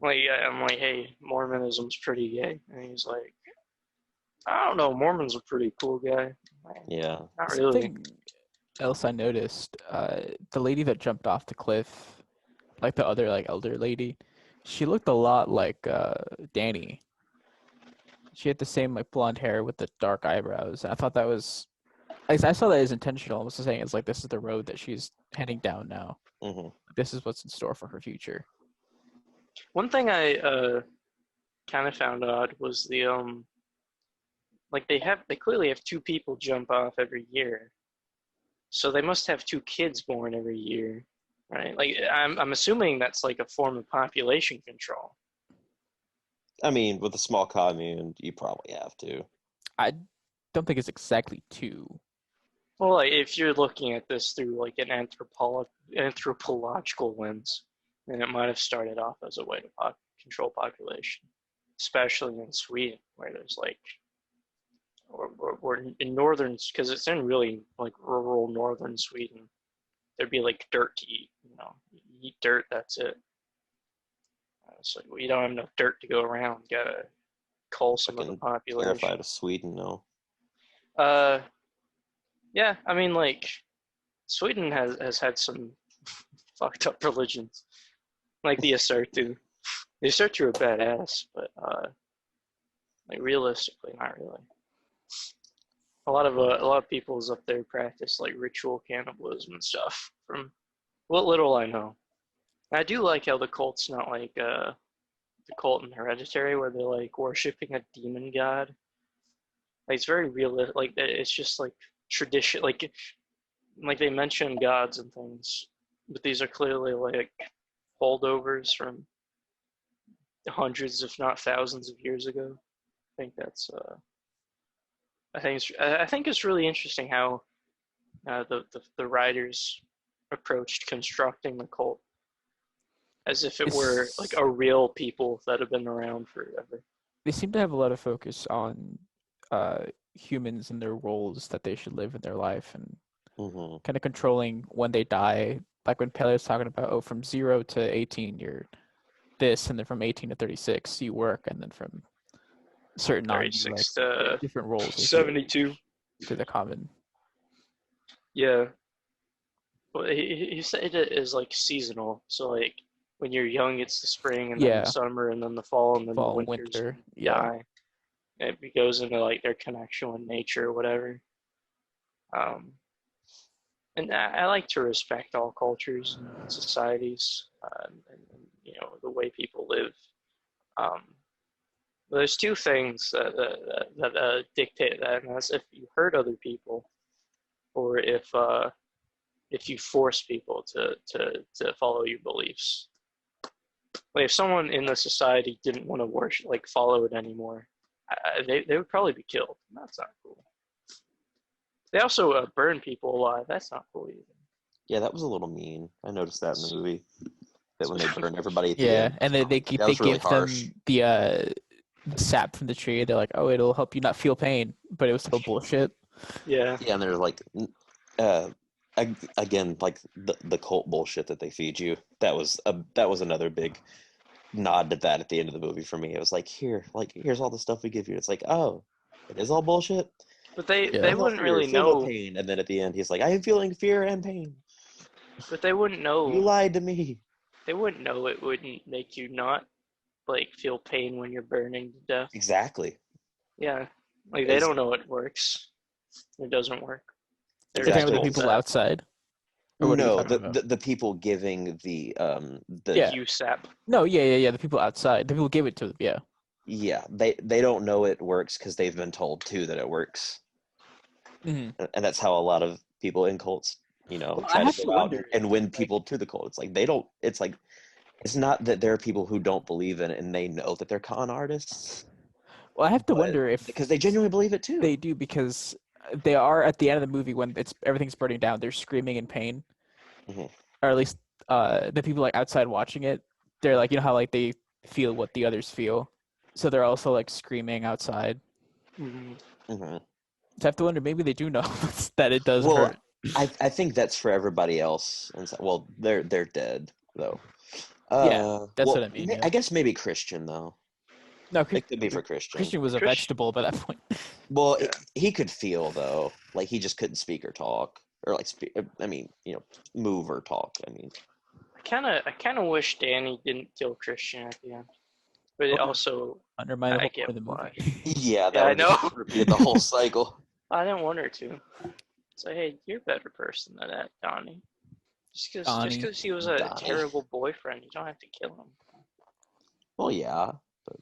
Like I'm like, hey, Mormonism's pretty gay, and he's like, I don't know, Mormon's a pretty cool guy. Like, Yeah. not really. Something else I noticed, the lady that jumped off the cliff, like the other like elder lady, she looked a lot like Danny. She had the same like blonde hair with the dark eyebrows. I thought that was I saw that as intentional. I was just saying it's like this is the road that she's heading down now. Hmm. This is what's in store for her future. One thing I kind of found odd was the like they clearly have two people jump off every year, so they must have two kids born every year, right? Like I'm assuming that's like a form of population control. I mean, with a small commune, you probably have to. I don't think it's exactly two. Well, like, if you're looking at this through like an anthropological lens, then it might have started off as a way to control population, especially in Sweden, where there's like, or in northern, because it's in really like rural northern Sweden, there'd be like dirt to eat. You eat dirt, that's it. So you don't have enough dirt to go around. You gotta cull some of the Fucking population. terrified of Sweden, no. Yeah, I mean, like, Sweden has had some fucked up religions, like the Asartu. The Asartu are badass, but like realistically, not really. A lot of peoples up there practice like ritual cannibalism and stuff. From what little I know, I do like how the cult's not like the cult in Hereditary, where they're like worshiping a demon god. Like it's very real. Like it's just like tradition. Like they mention gods and things, but these are clearly like holdovers from hundreds, if not thousands, of years ago. I think that's. I think it's really interesting how the writers approached constructing the cult as if it were like a real people that have been around forever. They seem to have a lot of focus on humans and their roles that they should live in their life, and kind of controlling when they die. Like when Pele was talking about, from 0 to 18, you're this, and then from 18 to 36, you work, and then from certain on, 36 to different roles. 72. To the common. Yeah. Well, he said it is like seasonal. So like when you're young, it's the spring, and then the summer, and then the fall, and then the winter. Yeah. It goes into like their connection with nature or whatever. And I like to respect all cultures and societies, and the way people live. There's two things that dictate that, and that's if you hurt other people, or if you force people to follow your beliefs. Like if someone in the society didn't want to worship, like follow it anymore, they would probably be killed. That's not cool. They also burn people alive. That's not cool either. Yeah, that was a little mean. I noticed that in the movie. That when they burn everybody at the end. And they really give harsh. them the sap from the tree. They're like, oh, it'll help you not feel pain, but it was still bullshit. Yeah. Yeah, and they're like, again, like the cult bullshit that they feed you. That was another big nod to that at the end of the movie for me. It was like, here's all the stuff we give you. It's like, oh, it is all bullshit. But they wouldn't really know. No pain, and then at the end, he's like, I am feeling fear and pain. But they wouldn't know. You lied to me. They wouldn't know it wouldn't make you not like feel pain when you're burning to death. Exactly. Yeah, like they don't know it works. It doesn't work. They're talking about the people outside. No, the people giving the USAP. No, yeah. The people outside. The people give it to them. Yeah. Yeah, they don't know it works because they've been told too that it works, and that's how a lot of people in cults, try to go out and win people to the cult. It's like they don't. It's like it's not that there are people who don't believe in it and they know that they're con artists. Well, I have to wonder if because they genuinely believe it too. They do, because they are at the end of the movie when everything's burning down. They're screaming in pain, or at least the people like outside watching it. They're like, how like they feel what the others feel. So they're also like screaming outside. So I have to wonder, maybe they do know that it does hurt. I think that's for everybody else. And so, well, they're dead though. That's what I mean. I guess maybe Christian though. No, it could be for Christian. Christian was a vegetable by that point. Well, he could feel though, like he just couldn't speak or talk, or like move or talk. I mean, I kind of wish Danny didn't kill Christian at the end. But it also undermine the movie. Yeah, I know. Repeat the whole cycle. I didn't want her to. Say, hey, you're a better person than that, Donnie. Just because he was a terrible boyfriend, you don't have to kill him. Well, yeah, but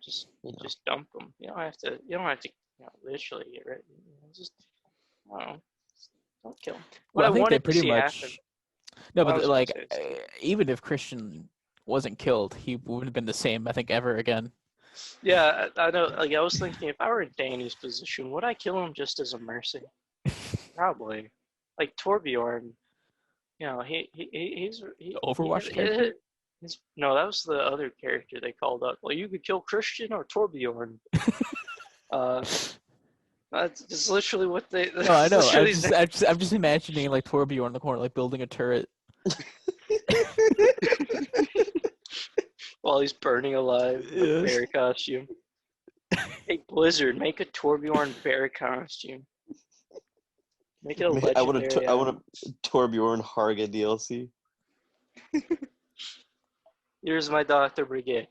just dump him. You don't have to. Literally get rid. Just don't kill him. Well, I think they pretty much. No, but like, even if Christian wasn't killed, he wouldn't have been the same, I think, ever again. Yeah, I know. Like, I was thinking, if I were in Danny's position, would I kill him just as a mercy? Probably. Like Torbjorn, he's The Overwatch character? No, that was the other character they called up. Well, you could kill Christian or Torbjorn. That's literally what they. No, I know. literally I'm just imagining like Torbjorn in the corner, like building a turret. While he's burning alive in a bear costume. Hey Blizzard, make a Torbjorn bear costume. Make it a legendary. I want a Torbjorn Harga DLC. Here's my Dr. Brigitte.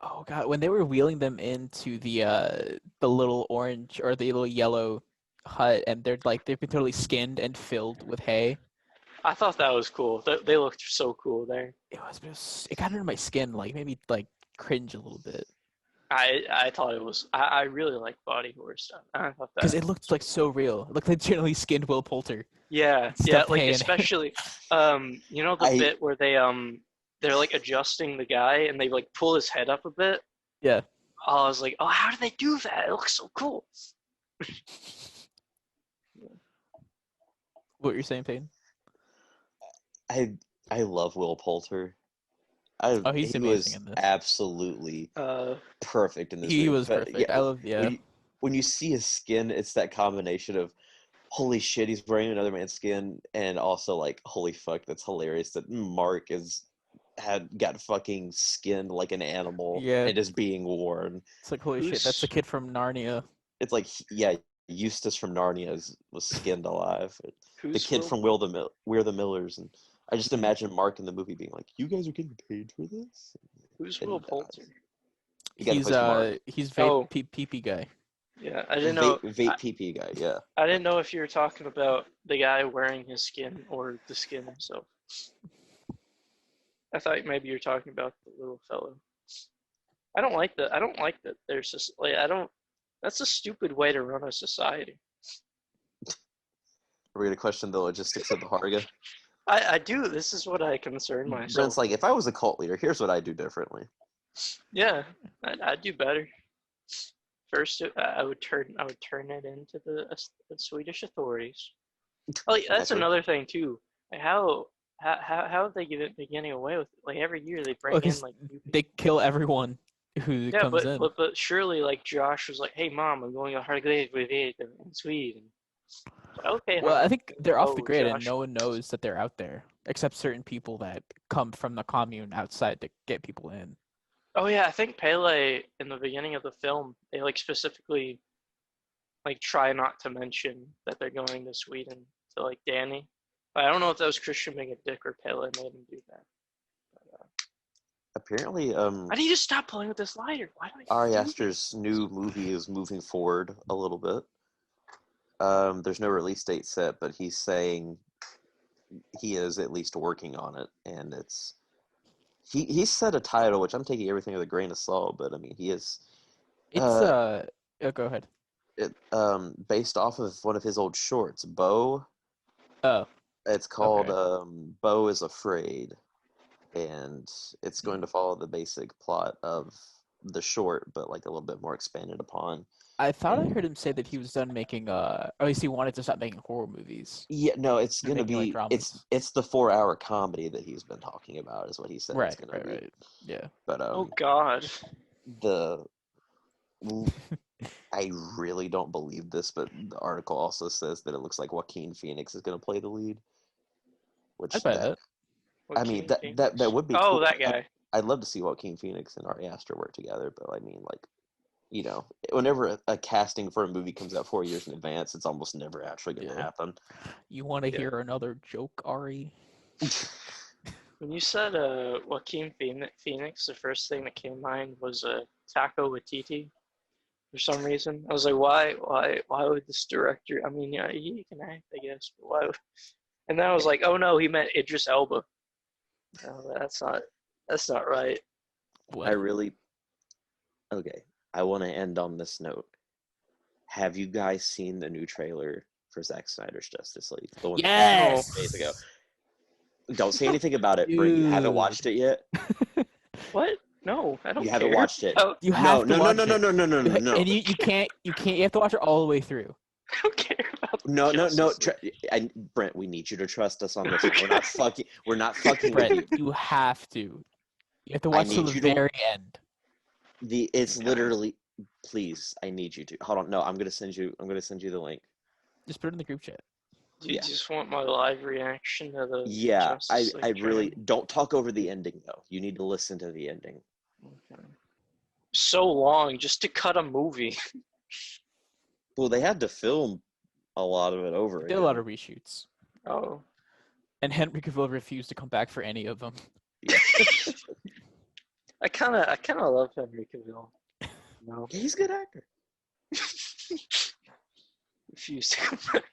Oh god, when they were wheeling them into the little orange or the little yellow hut, and they've been totally skinned and filled with hay. I thought that was cool. They looked so cool there. It got under my skin, like made me like cringe a little bit. I thought it was. I really like body horror stuff. I thought that because it looked like so real. It looked like generally skinned Will Poulter. Yeah, like especially the bit where they're like adjusting the guy and they like pull his head up a bit. Yeah. I was like, oh, how do they do that? It looks so cool. What you're saying, Peyton? I love Will Poulter. He's amazing in this. Absolutely perfect in this movie. He was perfect. Yeah, when you see his skin, it's that combination of holy shit, he's wearing another man's skin, and also like holy fuck, that's hilarious that Mark got fucking skinned like an animal and is being worn. It's like holy shit, that's the kid from Narnia. It's like Eustace from Narnia was skinned alive. The kid from We're the Millers, and I just imagine Mark in the movie being like, "You guys are getting paid for this." Who's Will Poulter? He's vape PP guy. Yeah, I didn't know. Vape PP guy. Yeah. I didn't know if you were talking about the guy wearing his skin or the skin himself. I thought maybe you were talking about the little fellow. I don't like that. There's just like That's a stupid way to run a society. Are we gonna question the logistics of the Harga? I do. This is what I concern myself. Brent's like, if I was a cult leader, here's what I'd do differently. Yeah, I'd do better. First, I would turn it into the Swedish authorities. Like that's another thing too. Like how have they getting away with it? Like every year they bring in like they kill everyone who comes in. But surely like Josh was like, "Hey mom, I'm going to Hargley in Sweden." Okay. Well, I think they're off the grid, Josh. and no one knows that they're out there except certain people that come from the commune outside to get people in. Oh yeah, I think Pele in the beginning of the film, they like specifically like try not to mention that they're going to Sweden to like Danny. But I don't know if that was Christian being a dick or Pele made him do that. But, apparently, why do you just stop playing with this lighter? Why do Ari Aster's new movie is moving forward a little bit. There's no release date set, but he's saying he is at least working on it, and it's. He set a title, which I'm taking everything with a grain of salt, but I mean he is. It's go ahead. Based off of one of his old shorts, Beau. Oh. It's called Beau is Afraid, and it's going to follow the basic plot of the short, but like a little bit more expanded upon. I thought I heard him say that he was done making or at least he wanted to stop making horror movies. Yeah, no, it's gonna be like it's the 4-hour comedy that he's been talking about, is what he said. Right, it's gonna be. Right. Yeah. But oh God. I really don't believe this, but the article also says that it looks like Joaquin Phoenix is gonna play the lead. Which I bet that. I mean that would be cool. that guy. I'd love to see Joaquin Phoenix and Ari Aster work together, but I mean like. You know, whenever a casting for a movie comes out 4 years in advance, it's almost never actually going to happen. You want to hear another joke, Ari? When you said Joaquin Phoenix, the first thing that came to mind was Taco Waititi. For some reason, I was like, why would this director? I mean, yeah, he can act, I guess, but why? And then I was like, oh no, he meant Idris Elba. No, that's not right. What? Okay. I want to end on this note. Have you guys seen the new trailer for Zack Snyder's Justice League? The one yes! Days ago. Don't say anything about it, Brent. You haven't watched it yet? What? No, I don't. You haven't watched it. Oh, you have to watch it. No. And you can't. You have to watch it all the way through. I don't care about no. Justice League. Brent, we need you to trust us on this one. We're not fucking with Brett, you. you have to. You have to I watch till need the you to- very end. It's Okay. literally. Please, I need you to. Hold on. No, I'm gonna send you the link. Just put it in the group chat. Do you Yeah. just want my live reaction to the Yeah, Justice I League really trailer? don't talk over the ending though. You need to listen to the ending. Okay. So long just to cut a movie. Well, they had to film a lot of it over They again. did a lot of reshoots, Oh. and Henry Cavill refused to come back for any of them. Yeah. I kinda love Henry Cavill. No. He's a good actor. Refuse to come back.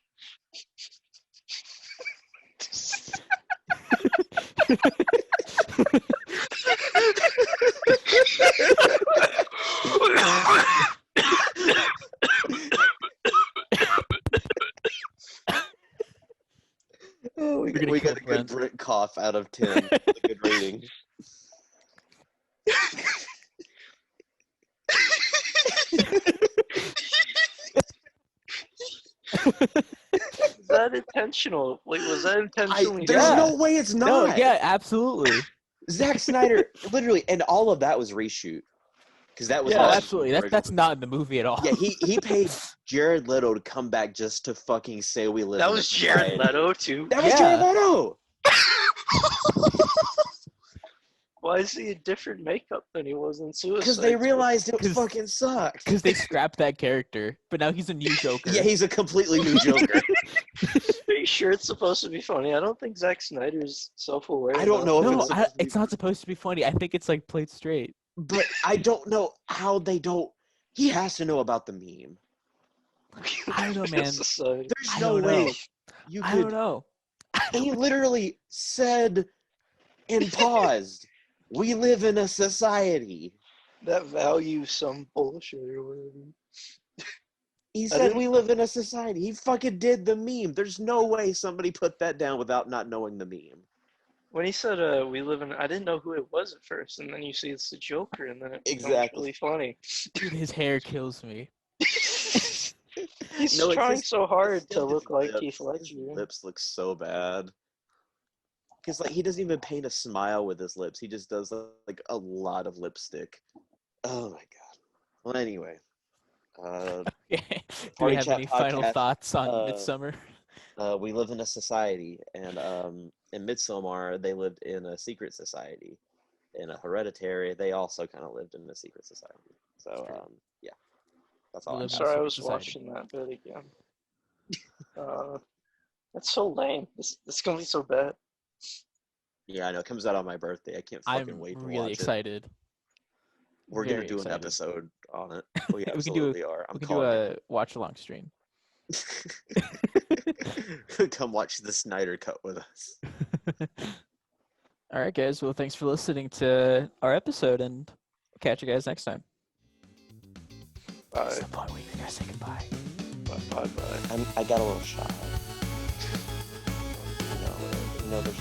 Oh, We're gonna we kill got a good Brent. Brent cough out of 10. A good rating. Is that intentional? Like, was that intentionally There's Yeah. no way it's No, not. yeah, absolutely. Zack Snyder, literally, and all of that was reshoot. Because that was Yeah, all absolutely. That's not in the movie at all. Yeah, he paid Jared Leto to come back just to fucking say we live. That in a was Jared society. Leto too. That was Yeah. Jared Leto. Why is he a different makeup than he was in Suicide Because they Squad? realized it 'Cause- fucking sucked. Because they scrapped that character, but now he's a new Joker. Yeah, he's a completely new Joker. Are you sure it's supposed to be funny? I don't think Zack Snyder's self-aware. I don't know if No, it's supposed to be it's not supposed to be funny. I think it's like played straight. But I don't know how they don't. He has to know about the meme. I don't know, man. Society. There's I no don't way know. you I don't could. know. He literally said and paused. We live in a society. That values some bullshit or whatever. He said we live in a society. He fucking did the meme. There's no way somebody put that down without not knowing the meme. When he said we live in, I didn't know who it was at first, and then you see it's the Joker, and then it becomes Exactly. really funny. Dude, his hair kills me. He's No, it's trying his- so hard Still to his look like lips. Keith His Ledger. lips look so bad. Because like he doesn't even paint a smile with his lips. He just does like a lot of lipstick. Oh my god. Well, anyway. Do we Party have Chat any final podcast, thoughts on uh, Midsommar? We live in a society, and in Midsommar, they lived in a secret society. In a Hereditary, they also kind of lived in a secret society. So, yeah, that's all. We I live got. in a Sorry, I secret was society. watching that bit again. That's so lame. This is gonna be so bad. Yeah, I know. It comes out on my birthday. I can't fucking I'm wait to really watch excited. it. We're Very gonna do excited. an episode on it. We We can do- absolutely are. I'm We can do calling a watch along stream. it. Come watch the Snyder cut with us. All right, guys. Well, thanks for listening to our episode, and we'll catch you guys next time. Bye. It's the point where you guys say goodbye. Bye. I got a little shy. You know, there's